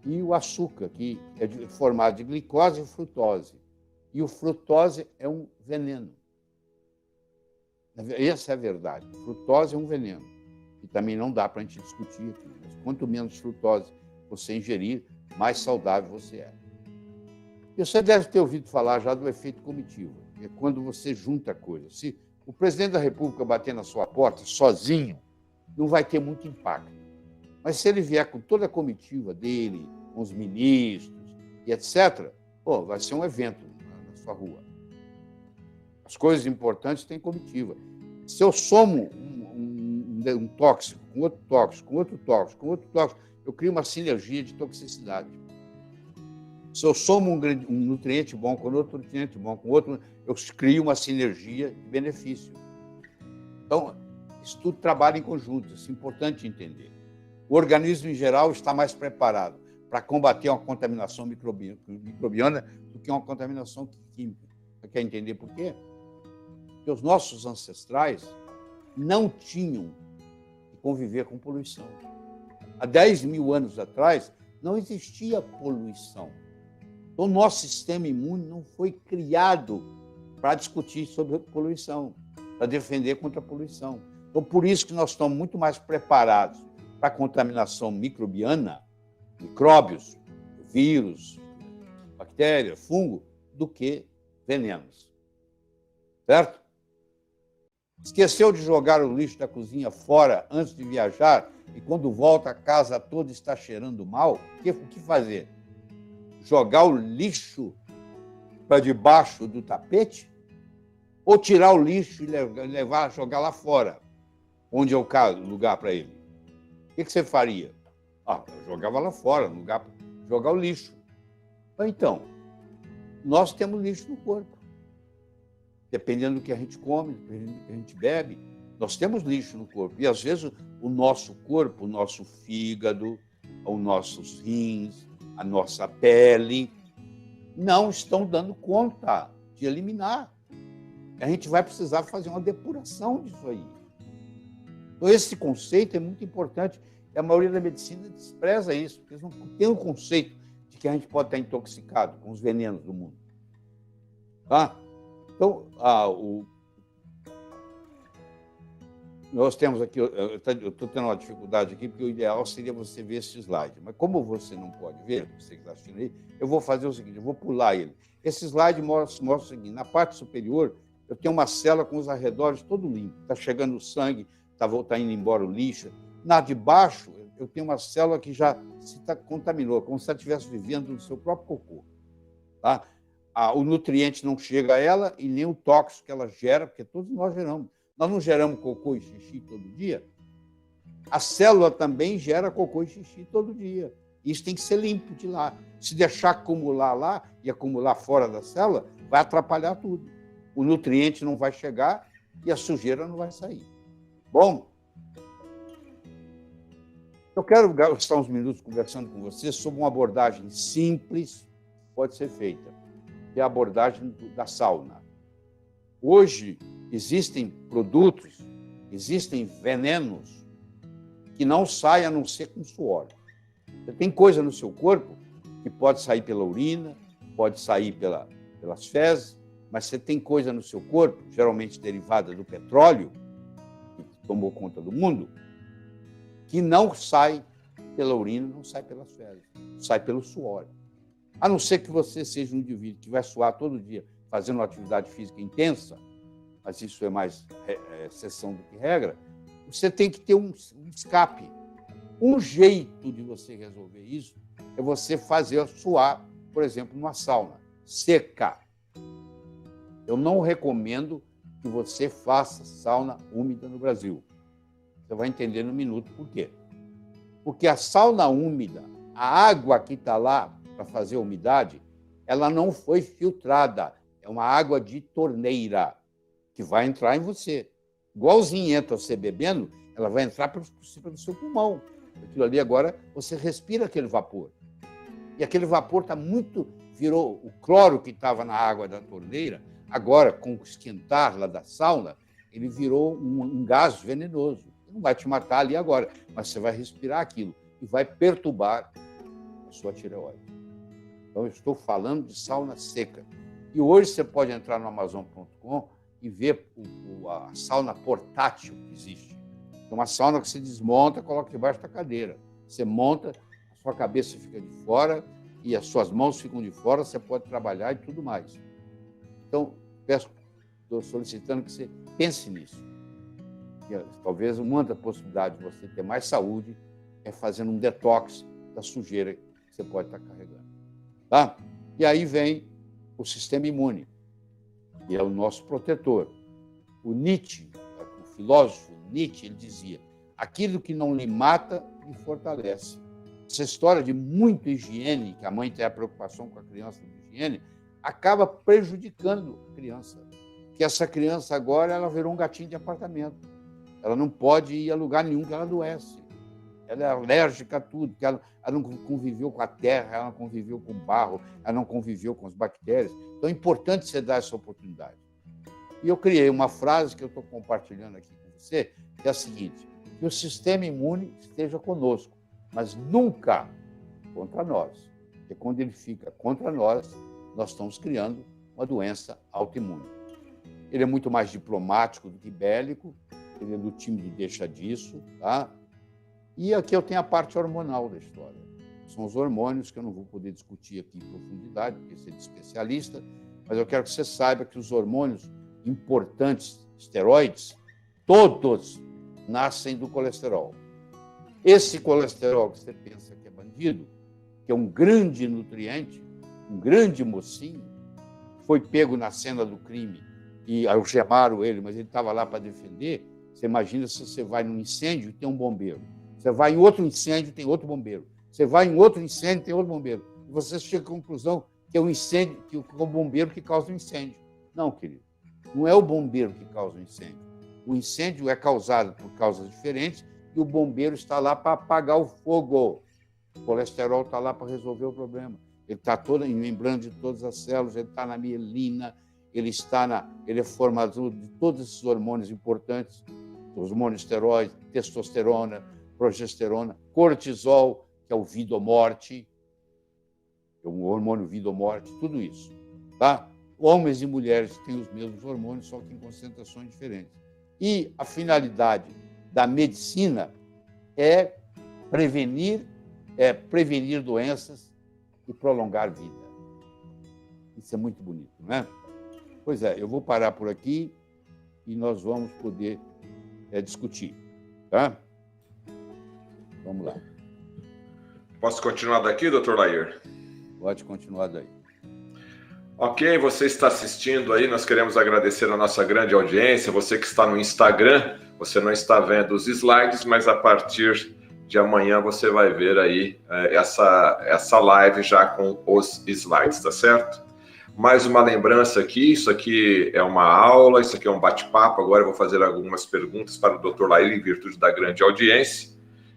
E o açúcar, que é formado de glicose e frutose. E o frutose é um veneno. Essa é a verdade. Frutose é um veneno. E também não dá para a gente discutir aqui. Mas quanto menos frutose você ingerir, mais saudável você é. E você deve ter ouvido falar já do efeito comitiva. É quando você junta coisas. Se o presidente da República bater na sua porta sozinho, não vai ter muito impacto. Mas se ele vier com toda a comitiva dele, com os ministros e etc., vai ser um evento na sua rua. As coisas importantes têm comitiva. Se eu somo um tóxico com outro tóxico, com outro tóxico, com outro tóxico, eu crio uma sinergia de toxicidade. Se eu somo um nutriente bom com outro nutriente bom, com outro, eu crio uma sinergia de benefício. Então, isso tudo trabalha em conjunto, isso é importante entender. O organismo, em geral, está mais preparado para combater uma contaminação microbiana do que uma contaminação química. Você quer entender por quê? Porque os nossos ancestrais não tinham que conviver com poluição. Há 10 mil anos atrás, não existia poluição. Então, o nosso sistema imune não foi criado para discutir sobre poluição, para defender contra a poluição. Então, por isso que nós estamos muito mais preparados para a contaminação microbiana, micróbios, vírus, bactéria, fungo, do que venenos. Certo? Esqueceu de jogar o lixo da cozinha fora antes de viajar e quando volta a casa toda está cheirando mal? O que fazer? Jogar o lixo para debaixo do tapete? Ou tirar o lixo e jogar lá fora, onde é o lugar para ele? O que você faria? Eu jogava lá fora, no lugar para jogar o lixo. Então, nós temos lixo no corpo. Dependendo do que a gente come, dependendo do que a gente bebe, nós temos lixo no corpo. E, às vezes, o nosso corpo, o nosso fígado, os nossos rins, a nossa pele, não estão dando conta de eliminar. A gente vai precisar fazer uma depuração disso aí. Então, esse conceito é muito importante. E a maioria da medicina despreza isso, porque eles não têm o conceito de que a gente pode estar intoxicado com os venenos do mundo. Tá? Então, nós temos aqui, eu estou tendo uma dificuldade aqui, porque o ideal seria você ver esse slide. Mas como você não pode ver, você que está assistindo aí, eu vou fazer o seguinte, eu vou pular ele. Esse slide mostra o seguinte, na parte superior, eu tenho uma célula com os arredores todo limpo, está chegando o sangue, está indo embora o lixo. Na de baixo, eu tenho uma célula que já se contaminou, como se ela estivesse vivendo no seu próprio cocô. Tá? O nutriente não chega a ela e nem o tóxico que ela gera, porque todos nós geramos. Nós não geramos cocô e xixi todo dia? A célula também gera cocô e xixi todo dia. Isso tem que ser limpo de lá. Se deixar acumular lá e acumular fora da célula, vai atrapalhar tudo. O nutriente não vai chegar e a sujeira não vai sair. Bom, eu quero gastar uns minutos conversando com você sobre uma abordagem simples, pode ser feita, que é a abordagem da sauna. Hoje, existem produtos, existem venenos que não saem a não ser com suor. Você tem coisa no seu corpo que pode sair pela urina, pode sair pelas fezes, mas você tem coisa no seu corpo, geralmente derivada do petróleo, que tomou conta do mundo, que não sai pela urina, não sai pelas fezes, sai pelo suor. A não ser que você seja um indivíduo que vai suar todo dia fazendo uma atividade física intensa, mas isso é mais exceção do que regra, você tem que ter um escape. Um jeito de você resolver isso é você fazer suar, por exemplo, numa sauna, secar. Eu não recomendo que você faça sauna úmida no Brasil. Você vai entender no minuto por quê. Porque a sauna úmida, a água que está lá para fazer a umidade, ela não foi filtrada. é uma água de torneira que vai entrar em você. Igualzinho entra você bebendo, ela vai entrar pelo seu pulmão. Aquilo ali agora, você respira aquele vapor. E aquele vapor está muito... Virou o cloro que estava na água da torneira, agora, com o esquentar lá da sauna, ele virou um gás venenoso. Não vai te matar ali agora, mas você vai respirar aquilo e vai perturbar a sua tireoide. Então, eu estou falando de sauna seca. E hoje você pode entrar no Amazon.com e ver a sauna portátil que existe. É uma sauna que você desmonta, coloca debaixo da cadeira. Você monta, a sua cabeça fica de fora e as suas mãos ficam de fora, você pode trabalhar e tudo mais. Então, estou solicitando que você pense nisso. Talvez uma das possibilidades de você ter mais saúde é fazendo um detox da sujeira que você pode estar carregando. Tá? E aí vem o sistema imune, que é o nosso protetor. O Nietzsche, o filósofo Nietzsche, ele dizia: aquilo que não lhe mata, lhe fortalece. Essa história de muita higiene, que a mãe tem a preocupação com a criança de higiene, acaba prejudicando a criança. Que essa criança agora ela virou um gatinho de apartamento. Ela não pode ir a lugar nenhum que ela adoece. Ela é alérgica a tudo, porque ela não conviveu com a terra, ela não conviveu com o barro, ela não conviveu com as bactérias. Então é importante você dar essa oportunidade. E eu criei uma frase que eu estou compartilhando aqui com você, que é a seguinte: que o sistema imune esteja conosco, mas nunca contra nós. Porque quando ele fica contra nós, nós estamos criando uma doença autoimune. Ele é muito mais diplomático do que bélico, ele é do time do deixa disso, tá? E aqui eu tenho a parte hormonal da história. São os hormônios que eu não vou poder discutir aqui em profundidade, porque você é de especialista, mas eu quero que você saiba que os hormônios importantes, esteroides, todos nascem do colesterol. Esse colesterol que você pensa que é bandido, que é um grande nutriente, um grande mocinho, foi pego na cena do crime e algemaram ele, mas ele estava lá para defender. Você imagina se você vai num incêndio e tem um bombeiro. Você vai em outro incêndio e tem outro bombeiro. Você vai em outro incêndio e tem outro bombeiro. E você chega à conclusão que é o incêndio, que é o bombeiro que causa o incêndio. Não, querido. Não é o bombeiro que causa o incêndio. O incêndio é causado por causas diferentes e o bombeiro está lá para apagar o fogo. O colesterol está lá para resolver o problema. Ele está todo em membrana de todas as células, ele está na mielina, ele é formador de todos esses hormônios importantes, os hormônios esteroides, testosterona, progesterona, cortisol, que é o vida ou morte, é o hormônio vida ou morte, tudo isso. Tá? Homens e mulheres têm os mesmos hormônios, só que em concentrações diferentes. E a finalidade da medicina é prevenir doenças e prolongar vida. Isso é muito bonito, não é? Pois é, eu vou parar por aqui e nós vamos poder discutir, tá? Vamos lá. Posso continuar daqui, doutor Lair? Pode continuar daí. Ok, você está assistindo aí, nós queremos agradecer a nossa grande audiência, você que está no Instagram, você não está vendo os slides, mas a partir de amanhã você vai ver aí essa live já com os slides, tá certo? Mais uma lembrança aqui, isso aqui é uma aula, isso aqui é um bate-papo, agora eu vou fazer algumas perguntas para o Dr. Lair, em virtude da grande audiência,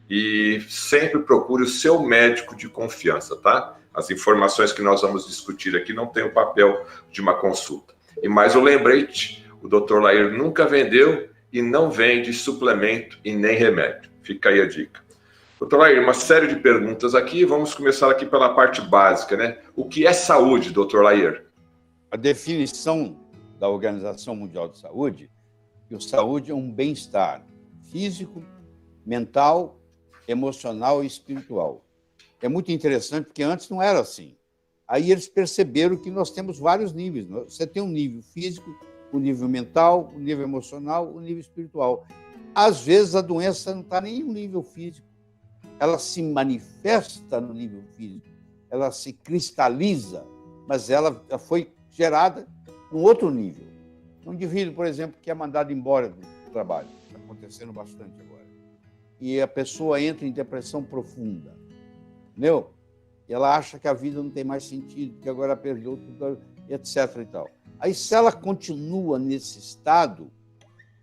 e sempre procure o seu médico de confiança, tá? As informações que nós vamos discutir aqui não têm o papel de uma consulta. E mais um lembrete, o Dr. Lair nunca vendeu e não vende suplemento e nem remédio. Fica aí a dica. Doutor Lair, uma série de perguntas aqui. Vamos começar aqui pela parte básica, né? O que é saúde, doutor Lair? A definição da Organização Mundial de Saúde, que o saúde é um bem-estar físico, mental, emocional e espiritual. É muito interessante, porque antes não era assim. Aí eles perceberam que nós temos vários níveis. Você tem um nível físico, um nível mental, um nível emocional, um nível espiritual. Às vezes a doença não está nem no nível físico. Ela se manifesta no nível físico, ela se cristaliza, mas ela foi gerada num outro nível. Um indivíduo, por exemplo, que é mandado embora do trabalho, está acontecendo bastante agora, e a pessoa entra em depressão profunda, entendeu? E ela acha que a vida não tem mais sentido, que agora perdeu tudo. etc. e tal. Aí, se ela continua nesse estado,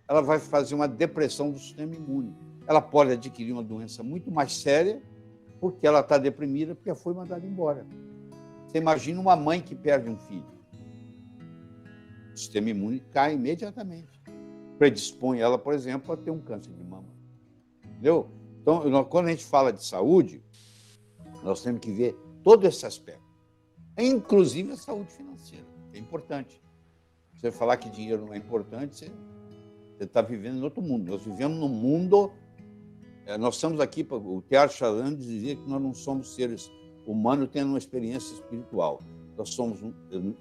ela vai fazer uma depressão do sistema imune. Ela pode adquirir uma doença muito mais séria porque ela está deprimida, porque foi mandada embora. Você imagina uma mãe que perde um filho. O sistema imune cai imediatamente. Predispõe ela, por exemplo, a ter um câncer de mama. Entendeu? Então, quando a gente fala de saúde, nós temos que ver todo esse aspecto, inclusive a saúde financeira, que é importante. Você falar que dinheiro não é importante, você está vivendo em outro mundo. Nós vivemos num mundo... Nós estamos aqui, o Teilhard de Chardin dizia que nós não somos seres humanos tendo uma experiência espiritual. Nós somos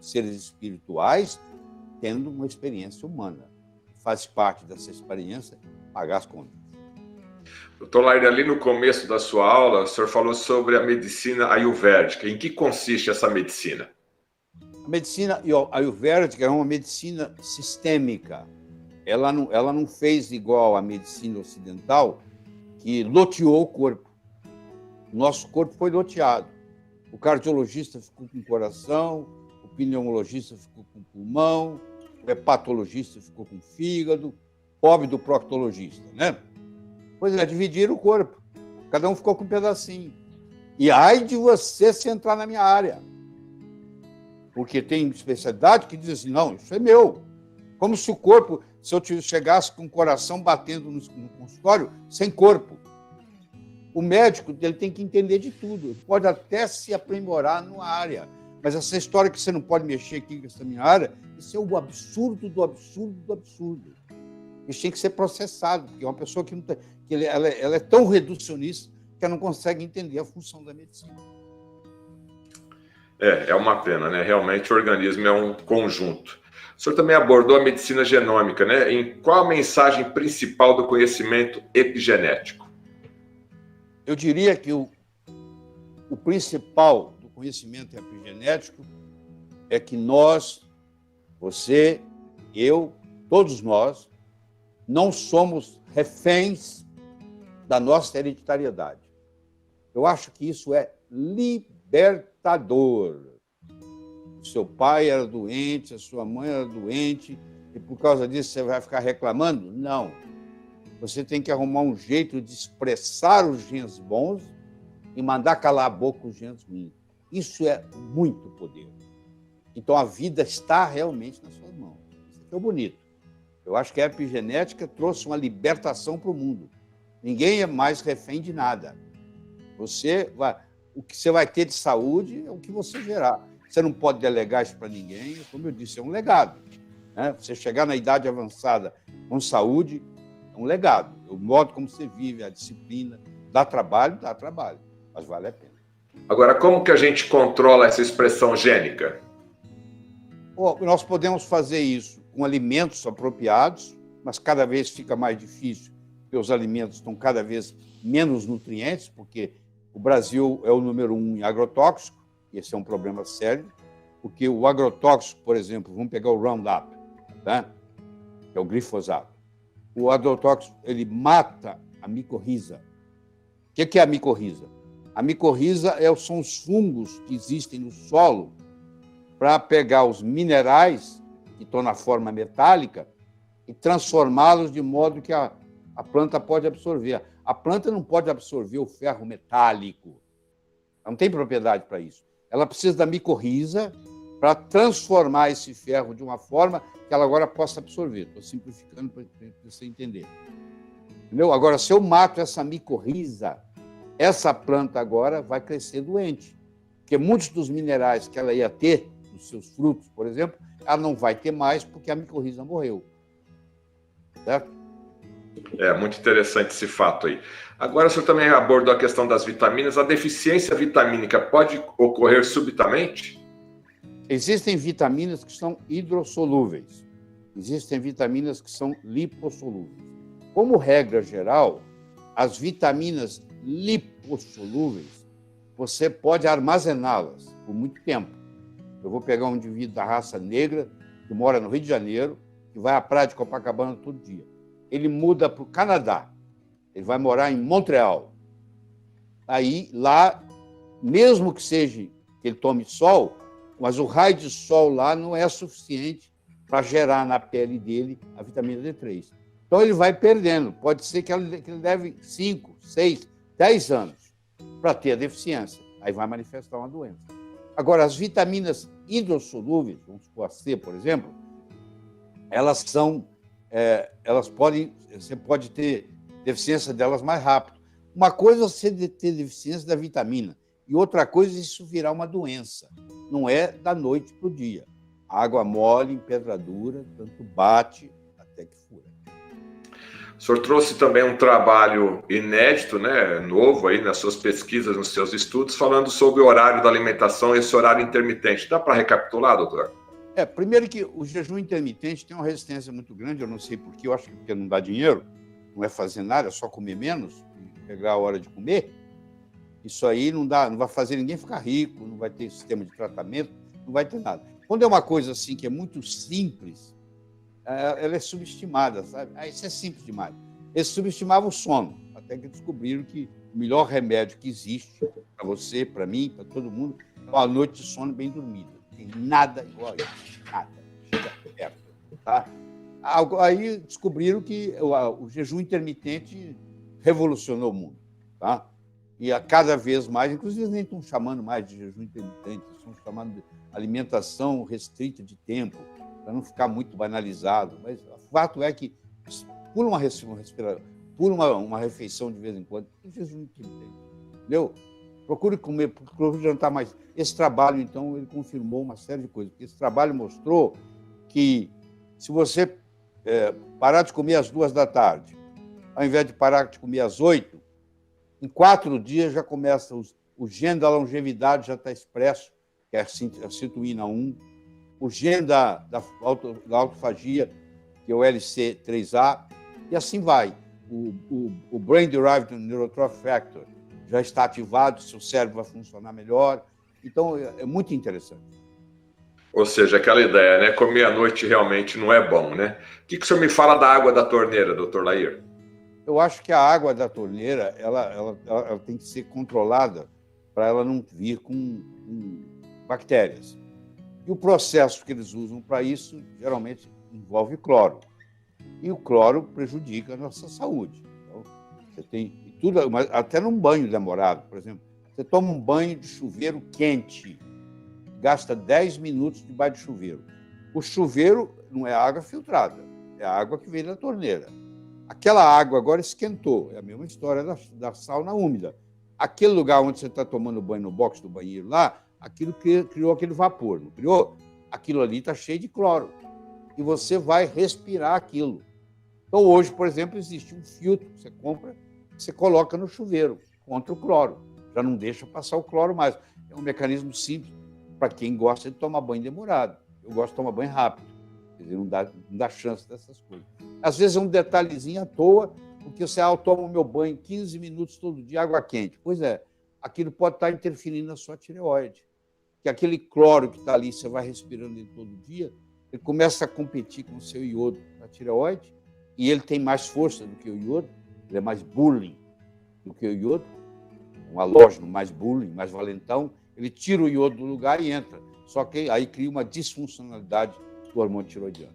seres espirituais tendo uma experiência humana. Faz parte dessa experiência pagar as contas. Doutor Lair, ali no começo da sua aula, o senhor falou sobre a medicina ayurvédica. Em que consiste essa medicina? A medicina ayurvédica é uma medicina sistêmica. Ela não fez igual à medicina ocidental, que loteou o corpo. O nosso corpo foi loteado. O cardiologista ficou com o coração, o pneumologista ficou com o pulmão, o hepatologista ficou com o fígado, pobre do proctologista, né? Pois é, dividiram o corpo. Cada um ficou com um pedacinho. E ai de você se entrar na minha área. Porque tem especialidade que diz assim, não, isso é meu. Como se o corpo, se eu chegasse com o coração batendo no consultório, sem corpo. O médico ele tem que entender de tudo. Ele pode até se aprimorar numa área. Mas essa história que você não pode mexer aqui com essa minha área, isso é o absurdo do absurdo do absurdo. Isso tem que ser processado, porque é uma pessoa que, não tem, que ela é tão reducionista que ela não consegue entender a função da medicina. É uma pena, né? Realmente o organismo é um conjunto. O senhor também abordou a medicina genômica, né? Em qual a mensagem principal do conhecimento epigenético? Eu diria que o principal do conhecimento epigenético é que nós, você, eu, todos nós, não somos reféns da nossa hereditariedade. Eu acho que isso é libertador. O seu pai era doente, a sua mãe era doente, e por causa disso você vai ficar reclamando? Não. Você tem que arrumar um jeito de expressar os genes bons e mandar calar a boca os genes ruins. Isso é muito poder. Então, a vida está realmente nas suas mãos. Isso aqui é o bonito. Eu acho que a epigenética trouxe uma libertação para o mundo. Ninguém é mais refém de nada. O que você vai ter de saúde é o que você gerar. Você não pode delegar isso para ninguém. Como eu disse, é um legado. Né? Você chegar na idade avançada com saúde é um legado. O modo como você vive, a disciplina, dá trabalho, mas vale a pena. Agora, como que a gente controla essa expressão gênica? Nós podemos fazer isso com alimentos apropriados, mas cada vez fica mais difícil, porque os alimentos estão cada vez menos nutrientes, porque o Brasil é o número 1 em agrotóxico, e esse é um problema sério, porque o agrotóxico, por exemplo, vamos pegar o Roundup, tá? Que é o glifosato. O agrotóxico, ele mata a micorriza. O que é a micorriza? A micorriza são os fungos que existem no solo para pegar os minerais que estão na forma metálica e transformá-los de modo que a planta pode absorver. A planta não pode absorver o ferro metálico. Ela não tem propriedade para isso. Ela precisa da micorriza para transformar esse ferro de uma forma que ela agora possa absorver. Estou simplificando para você entender. Entendeu? Agora, se eu mato essa micorriza, essa planta agora vai crescer doente. Porque muitos dos minerais que ela ia ter nos seus frutos, por exemplo, ela não vai ter mais porque a micorriza morreu. Certo? É muito interessante esse fato aí. Agora, o senhor também abordou a questão das vitaminas. A deficiência vitamínica pode ocorrer subitamente? Existem vitaminas que são hidrossolúveis. Existem vitaminas que são lipossolúveis. Como regra geral, as vitaminas lipossolúveis, você pode armazená-las por muito tempo. Eu vou pegar um indivíduo da raça negra, que mora no Rio de Janeiro, que vai à praia de Copacabana todo dia. Ele muda para o Canadá. Ele vai morar em Montreal. Aí, lá, mesmo que ele tome sol, mas o raio de sol lá não é suficiente para gerar na pele dele a vitamina D3. Então, ele vai perdendo. Pode ser que ele leve 5, 6, 10 anos para ter a deficiência. Aí vai manifestar uma doença. Agora, as vitaminas hidrossolúveis, vamos supor a C, por exemplo, elas podem, você pode ter deficiência delas mais rápido. Uma coisa é você ter deficiência da vitamina, e outra coisa é isso virar uma doença. Não é da noite para o dia. Água mole, empedradura, tanto bate até que fura. O senhor trouxe também um trabalho inédito, né, novo aí nas suas pesquisas, nos seus estudos, falando sobre o horário da alimentação e esse horário intermitente. Dá para recapitular, doutor? Primeiro que o jejum intermitente tem uma resistência muito grande, eu não sei porquê, eu acho que porque não dá dinheiro, não é fazer nada, é só comer menos, pegar a hora de comer. Isso aí não vai fazer ninguém ficar rico, não vai ter sistema de tratamento, não vai ter nada. Quando é uma coisa assim que é muito simples, ela é subestimada, sabe? Isso é simples demais. Eles subestimavam o sono, até que descobriram que o melhor remédio que existe para você, para mim, para todo mundo, é uma noite de sono bem dormida. Não tem nada igual a isso, nada. Chega perto, tá? Aí descobriram que o jejum intermitente revolucionou o mundo, tá? E a cada vez mais, inclusive nem estão chamando mais de jejum intermitente, estão chamando de alimentação restrita de tempo, para não ficar muito banalizado. Mas o fato é que pula uma refeição de vez em quando, é jejum intermitente, entendeu? Procure comer, procure jantar mais. Esse trabalho, então, ele confirmou uma série de coisas. Esse trabalho mostrou que se você parar de comer às 2 da tarde, ao invés de parar de comer às 8, em 4 dias já começa o gene da longevidade já está expresso, que é a citoína 1, o gene da autofagia, que é o LC3A, e assim vai. O Brain Derived Neurotrophic Factor já está ativado, seu cérebro vai funcionar melhor. Então, é muito interessante. Ou seja, aquela ideia, né? Comer à noite realmente não é bom, né? O que o senhor me fala da água da torneira, doutor Lair? Eu acho que a água da torneira ela tem que ser controlada para ela não vir com bactérias. E o processo que eles usam para isso, geralmente, envolve cloro. E o cloro prejudica a nossa saúde. Então, você tem tudo, até num banho demorado, por exemplo. Você toma um banho de chuveiro quente, gasta 10 minutos debaixo de chuveiro. O chuveiro não é água filtrada, é a água que vem da torneira. Aquela água agora esquentou, é a mesma história da sauna úmida. Aquele lugar onde você está tomando banho no box do banheiro lá, aquilo criou aquele vapor, não criou? Aquilo ali está cheio de cloro. E você vai respirar aquilo. Então, hoje, por exemplo, existe um filtro que você compra, que você coloca no chuveiro, contra o cloro. Já não deixa passar o cloro mais. É um mecanismo simples para quem gosta de tomar banho demorado. Eu gosto de tomar banho rápido. Quer dizer, não dá chance dessas coisas. Às vezes é um detalhezinho à toa, porque você toma o meu banho 15 minutos todo dia, água quente. Pois é, aquilo pode estar interferindo na sua tireoide. Que aquele cloro que está ali, você vai respirando ele todo dia, ele começa a competir com o seu iodo na tireoide, e ele tem mais força do que o iodo, ele é mais bullying do que o iodo, um halógeno mais bullying, mais valentão, ele tira o iodo do lugar e entra. Só que aí cria uma disfuncionalidade do hormônio tiroidiano.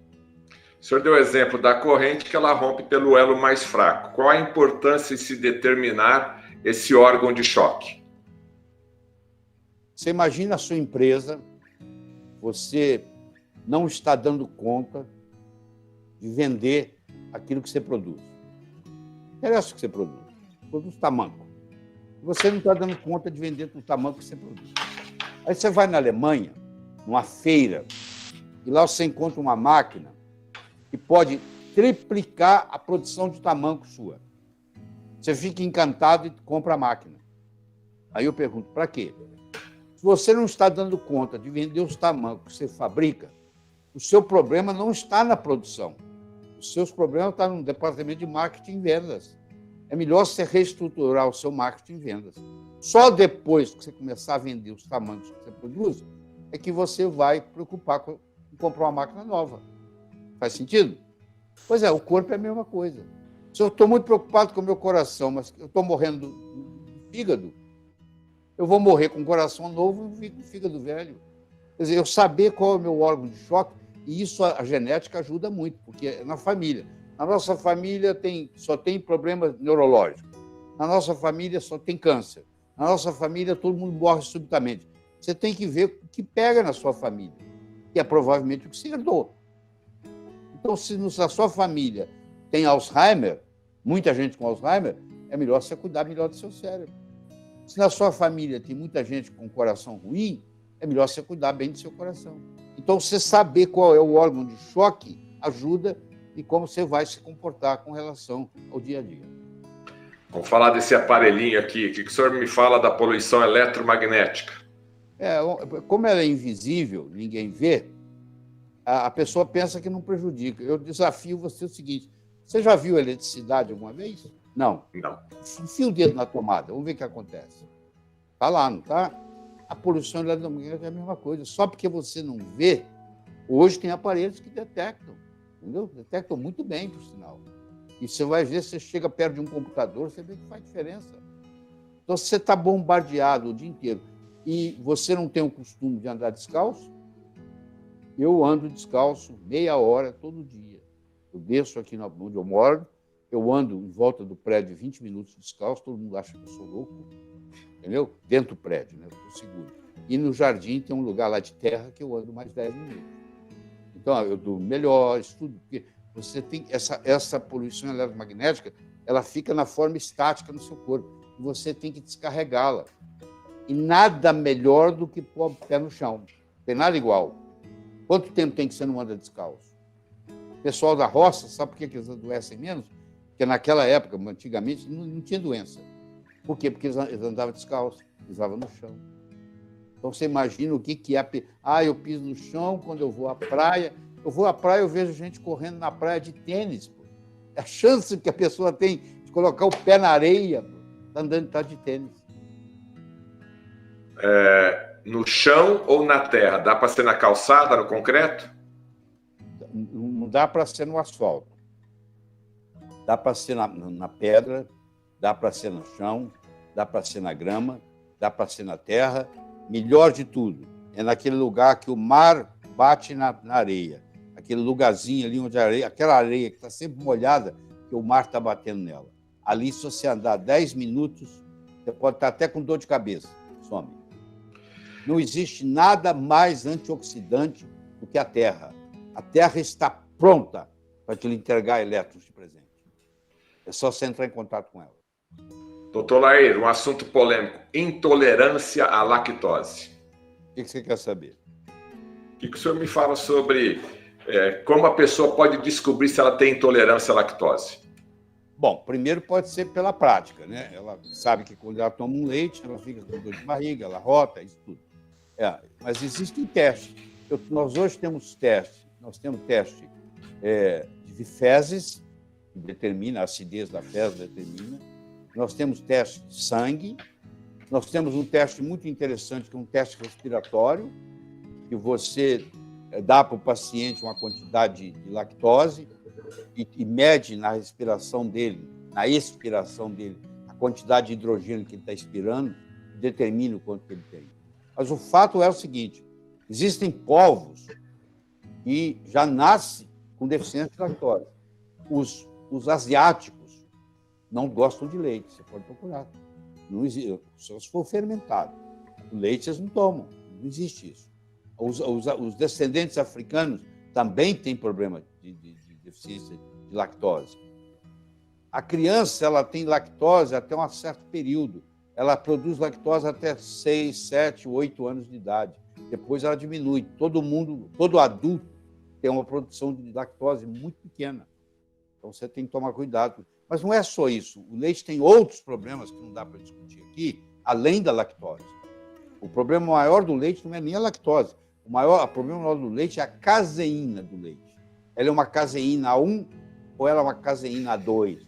O senhor deu o exemplo da corrente que ela rompe pelo elo mais fraco. Qual a importância de se determinar esse órgão de choque? Você imagina a sua empresa, você não está dando conta de vender aquilo que você produz. Não interessa o que você produz. Produz tamanco. Você não está dando conta de vender o tamanco que você produz. Aí você vai na Alemanha, numa feira, e lá você encontra uma máquina que pode triplicar a produção de tamanco sua. Você fica encantado e compra a máquina. Aí eu pergunto, para quê? Se você não está dando conta de vender os tamancos que você fabrica, o seu problema não está na produção. Os seus problemas estão no departamento de marketing e vendas. É melhor você reestruturar o seu marketing e vendas. Só depois que você começar a vender os tamancos que você produz, é que você vai preocupar com comprar uma máquina nova. Faz sentido? Pois é, o corpo é a mesma coisa. Se eu estou muito preocupado com o meu coração, mas eu estou morrendo do fígado, eu vou morrer com o coração novo e com o fígado velho. Quer dizer, eu saber qual é o meu órgão de choque, e isso a genética ajuda muito, porque é na família. Na nossa família só tem problemas neurológicos. Na nossa família só tem câncer. Na nossa família todo mundo morre subitamente. Você tem que ver o que pega na sua família, que é provavelmente o que você herdou. Então, se na sua família tem Alzheimer, muita gente com Alzheimer, é melhor você cuidar melhor do seu cérebro. Se na sua família tem muita gente com coração ruim, é melhor você cuidar bem do seu coração. Então, você saber qual é o órgão de choque ajuda e como você vai se comportar com relação ao dia a dia. Vamos falar desse aparelhinho aqui. O que o senhor me fala da poluição eletromagnética? Como ela é invisível, ninguém vê, a pessoa pensa que não prejudica. Eu desafio você o seguinte: você já viu eletricidade alguma vez? Não. Não. Enfia o dedo na tomada, vamos ver o que acontece. Está lá, não está? A poluição eletromagnética é a mesma coisa. Só porque você não vê, hoje tem aparelhos que detectam, entendeu? Detectam muito bem, por sinal. E você vai ver, você chega perto de um computador, você vê que faz diferença. Então, se você está bombardeado o dia inteiro e você não tem o costume de andar descalço, eu ando descalço meia hora todo dia. Eu desço aqui onde eu moro, eu ando em volta do prédio 20 minutos descalço, todo mundo acha que eu sou louco, entendeu? Dentro do prédio, né? Eu estou seguro. E no jardim tem um lugar lá de terra que eu ando mais 10 minutos. Então, eu durmo melhor, estudo, porque você tem essa poluição eletromagnética, ela fica na forma estática no seu corpo, e você tem que descarregá-la. E nada melhor do que pôr o pé no chão. Não tem nada igual. Quanto tempo tem que você não anda descalço? O pessoal da roça, sabe por que eles adoecem menos? Porque naquela época, antigamente, não tinha doença. Por quê? Porque eles andavam descalços, pisavam no chão. Então, você imagina o que é... eu piso no chão quando eu vou à praia. Eu vou à praia, eu vejo gente correndo na praia de tênis. Pô. A chance que a pessoa tem de colocar o pé na areia, está andando de tênis. No chão ou na terra? Dá para ser na calçada, no concreto? Não dá para ser no asfalto. Dá para ser na pedra, dá para ser no chão, dá para ser na grama, dá para ser na terra. Melhor de tudo, é naquele lugar que o mar bate na areia. Aquele lugarzinho ali onde aquela areia que está sempre molhada, que o mar está batendo nela. Ali, se você andar 10 minutos, você pode estar até com dor de cabeça. Some. Não existe nada mais antioxidante do que a terra. A terra está pronta para te entregar elétrons de presente. É só você entrar em contato com ela. Doutor Lair, um assunto polêmico. Intolerância à lactose. O que você quer saber? O que o senhor me fala sobre como a pessoa pode descobrir se ela tem intolerância à lactose? Bom, primeiro pode ser pela prática, né? Ela sabe que quando ela toma um leite, ela fica com dor de barriga, ela rota, isso tudo. Mas existem testes. Nós hoje temos testes. Nós temos teste de fezes, que determina, a acidez da fezes determina. Nós temos teste de sangue. Nós temos um teste muito interessante, que é um teste respiratório, que você dá para o paciente uma quantidade de lactose e mede na respiração dele, na expiração dele, a quantidade de hidrogênio que ele está expirando, e determina o quanto que ele tem. Mas o fato é o seguinte: existem povos que já nascem com deficiência de lactose. Os asiáticos não gostam de leite, você pode procurar. Não existe, só se for fermentado. O leite eles não tomam, não existe isso. Os descendentes africanos também têm problema de deficiência de lactose. A criança ela tem lactose até um certo período. Ela produz lactose até 6, 7, 8 anos de idade. Depois ela diminui. Todo adulto tem uma produção de lactose muito pequena. Então você tem que tomar cuidado. Mas não é só isso. O leite tem outros problemas que não dá para discutir aqui, além da lactose. O problema maior do leite não é nem a lactose. O problema maior do leite é a caseína do leite. Ela é uma caseína 1 ou ela é uma caseína 2?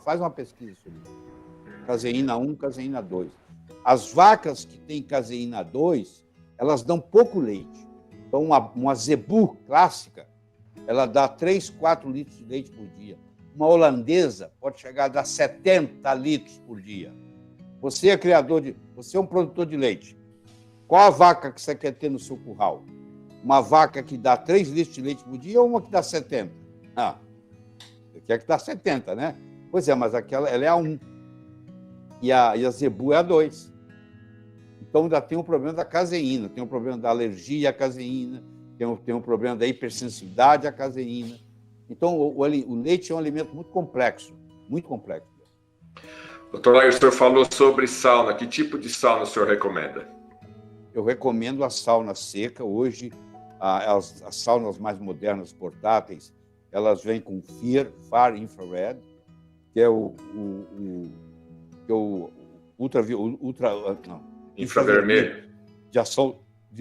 Faz uma pesquisa sobre isso. Caseína 1, caseína 2. As vacas que têm caseína 2, elas dão pouco leite. Então, uma zebu clássica, ela dá 3, 4 litros de leite por dia. Uma holandesa pode chegar a dar 70 litros por dia. Você é um produtor de leite. Qual a vaca que você quer ter no seu curral? Uma vaca que dá 3 litros de leite por dia ou uma que dá 70? Você quer que dá 70, né? Pois é, mas aquela ela é a 1. E a zebu é a 2. Então, ainda tem o problema da caseína, tem o problema da alergia à caseína, tem o problema da hipersensibilidade à caseína. Então, o leite é um alimento muito complexo, muito complexo. Doutor Lair, o senhor falou sobre sauna. Que tipo de sauna o senhor recomenda? Eu recomendo a sauna seca. Hoje, as saunas mais modernas, portáteis, elas vêm com Far Infrared, que é o infravermelho de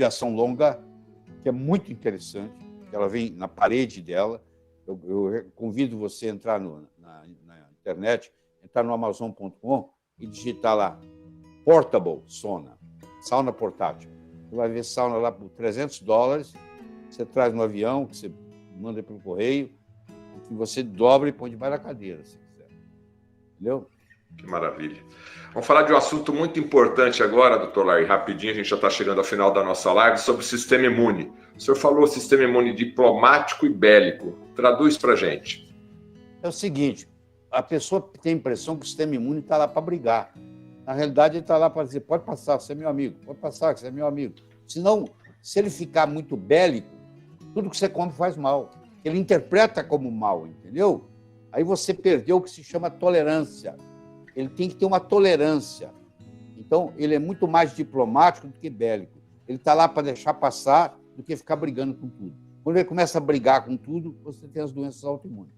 ação longa, que é muito interessante. Ela vem na parede dela. Eu convido você a entrar na internet, entrar no Amazon.com e digitar lá Portable sauna portátil. Você vai ver sauna lá por $300. Você traz no avião, que você manda pelo correio, que você dobra e põe debaixo da cadeira, se quiser. Entendeu? Que maravilha. Vamos falar de um assunto muito importante agora, doutor Lair, rapidinho, a gente já está chegando ao final da nossa live, sobre o sistema imune. O senhor falou sistema imune diplomático e bélico. Traduz para a gente. É o seguinte, a pessoa tem a impressão que o sistema imune está lá para brigar. Na realidade, ele está lá para dizer, pode passar, você é meu amigo, pode passar, você é meu amigo. Senão, se ele ficar muito bélico, tudo que você come faz mal. Ele interpreta como mal, entendeu? Aí você perdeu o que se chama tolerância. Ele tem que ter uma tolerância. Então, ele é muito mais diplomático do que bélico. Ele está lá para deixar passar do que ficar brigando com tudo. Quando ele começa a brigar com tudo, você tem as doenças autoimunes.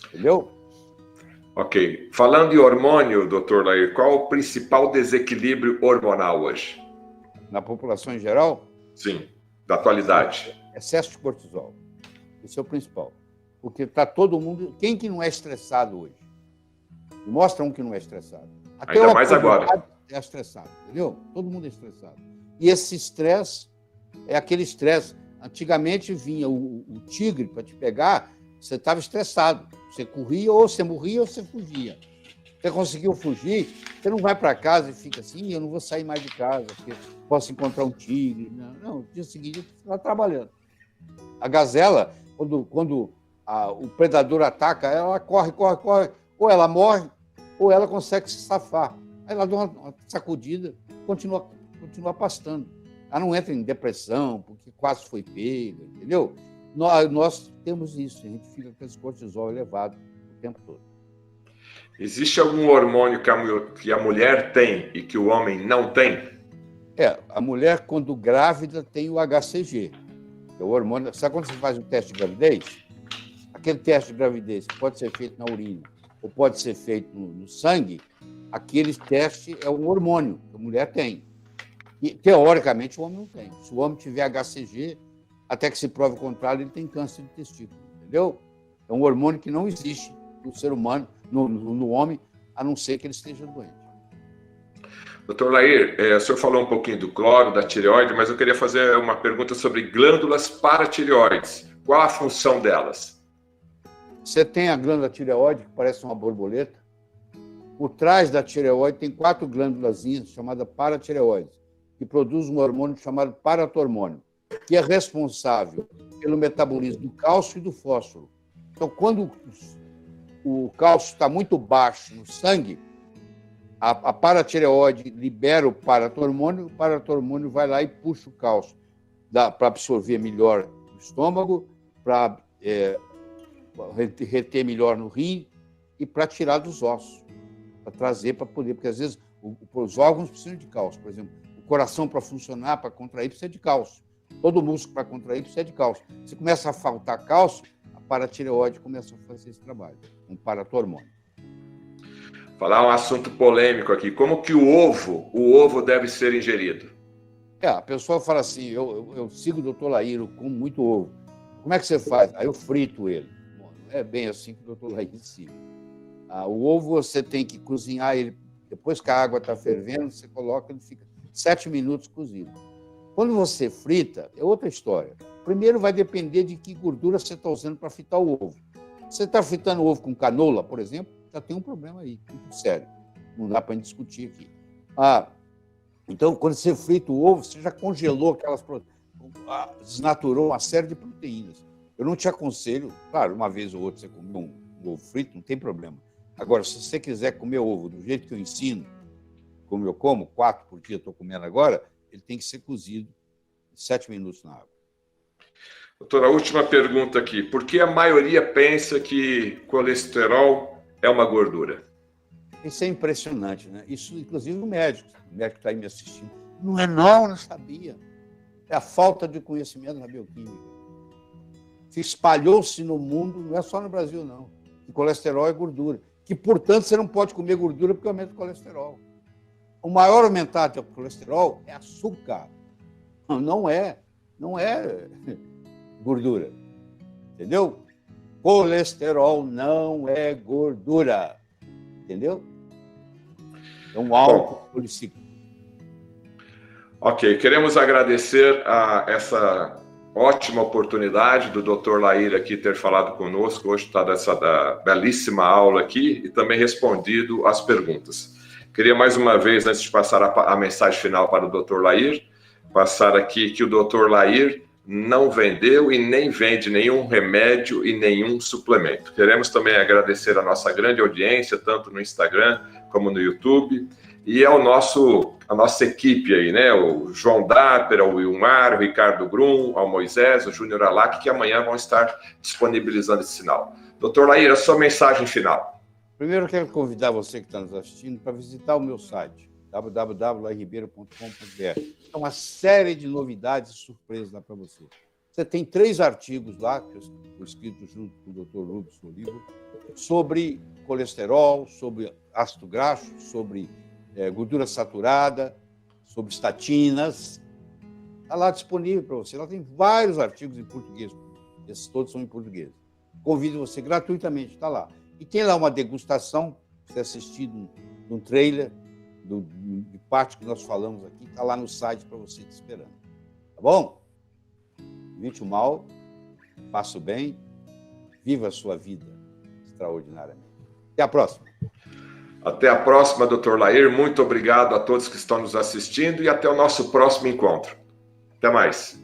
Entendeu? Ok. Falando em hormônio, doutor Lair, qual o principal desequilíbrio hormonal hoje? Na população em geral? Sim, da atualidade. Excesso de cortisol. Esse é o principal. Porque está todo mundo... Quem que não é estressado hoje? Mostra um que não é estressado. Até ainda mais agora. É estressado, entendeu? Todo mundo é estressado. E esse estresse é aquele estresse. Antigamente vinha o tigre para te pegar, você estava estressado. Você corria, ou você morria, ou você fugia. Você conseguiu fugir, você não vai para casa e fica assim, eu não vou sair mais de casa, porque posso encontrar um tigre. Não, no dia seguinte você está trabalhando. A gazela, quando o predador ataca, ela corre, ou ela morre, ou ela consegue se safar. Aí ela dá uma sacudida, continua pastando. Ela não entra em depressão, porque quase foi pega, entendeu? Nós temos isso, a gente fica com esse cortisol elevado o tempo todo. Existe algum hormônio que a mulher tem e que o homem não tem? A mulher, quando grávida, tem o HCG, que é o hormônio. Sabe quando você faz um teste de gravidez? Aquele teste de gravidez que pode ser feito na urina ou pode ser feito no sangue, aquele teste é um hormônio que a mulher tem. E, teoricamente, o homem não tem. Se o homem tiver HCG, até que se prove o contrário, ele tem câncer de testículo, entendeu? É um hormônio que não existe no ser humano, no homem, a não ser que ele esteja doente. Doutor Lair, o senhor falou um pouquinho do cloro, da tireoide, mas eu queria fazer uma pergunta sobre glândulas paratireoides. Qual a função delas? Você tem a glândula tireoide, que parece uma borboleta. Por trás da tireoide tem 4 glândulazinhas chamadas paratireoides, que produzem um hormônio chamado paratormônio, que é responsável pelo metabolismo do cálcio e do fósforo. Então, quando o cálcio está muito baixo no sangue, a paratireoide libera o paratormônio vai lá e puxa o cálcio para absorver melhor no estômago, para reter melhor no rim e para tirar dos ossos, para trazer para poder, porque às vezes os órgãos precisam de cálcio. Por exemplo, o coração para funcionar, para contrair, precisa de cálcio. Todo músculo para contrair precisa de cálcio. Se começa a faltar cálcio, a paratireoide começa a fazer esse trabalho, um paratormônio. Falar um assunto polêmico aqui. Como que o ovo deve ser ingerido? A pessoa fala assim, eu sigo o doutor Lair, eu como muito ovo. Como é que você faz? Aí eu frito ele. Bom, não é bem assim que o doutor Lair ensina. O ovo você tem que cozinhar ele, depois que a água está fervendo, você coloca, ele fica 7 minutos cozido. Quando você frita, é outra história. Primeiro vai depender de que gordura você está usando para fritar o ovo. Se você está fritando o ovo com canola, por exemplo, já tem um problema aí, muito sério. Não dá para discutir aqui. Então, quando você frita o ovo, você já congelou desnaturou uma série de proteínas. Eu não te aconselho, claro, uma vez ou outra você comer um ovo frito, não tem problema. Agora, se você quiser comer ovo do jeito que eu ensino, como eu como, 4 por dia estou comendo agora, ele tem que ser cozido 7 minutos na água. Doutora, a última pergunta aqui. Por que a maioria pensa que colesterol é uma gordura? Isso é impressionante, né? Isso, inclusive, o médico está aí me assistindo. Não sabia. É a falta de conhecimento na bioquímica. Espalhou-se no mundo, não é só no Brasil, não. Que colesterol é gordura. Que, portanto, você não pode comer gordura porque aumenta o colesterol. O maior aumentado do colesterol é açúcar. Não é gordura. Entendeu? Colesterol não é gordura. Entendeu? É um álcool policíclico. Ok, queremos agradecer a essa ótima oportunidade do Dr. Lair aqui ter falado conosco hoje, está dessa belíssima aula aqui e também respondido as perguntas. Queria mais uma vez, antes de passar a mensagem final para o Dr. Lair, passar aqui que o Dr. Lair não vendeu e nem vende nenhum remédio e nenhum suplemento. Queremos também agradecer a nossa grande audiência, tanto no Instagram como no YouTube, e a nossa equipe aí, né? O João Dapper, o Wilmar, o Ricardo Grum, o Moisés, o Júnior Alac, que amanhã vão estar disponibilizando esse sinal. Doutor Lair, a sua mensagem final. Primeiro, eu quero convidar você que está nos assistindo para visitar o meu site, www.lairribeiro.com.br. É uma série de novidades e surpresas lá para você. Você tem 3 artigos lá, que eu escrito junto com o Dr. Rubens no livro, sobre colesterol, sobre ácido graxo, sobre gordura saturada, sobre estatinas. Está lá disponível para você. Lá tem vários artigos em português. Esses todos são em português. Convido você gratuitamente, está lá. E tem lá uma degustação, você assistir num trailer, de parte que nós falamos aqui, está lá no site para você te esperando. Tá bom? Evite o mal, faça o bem, viva a sua vida extraordinariamente. Até a próxima. Até a próxima, Dr. Lair. Muito obrigado a todos que estão nos assistindo e até o nosso próximo encontro. Até mais.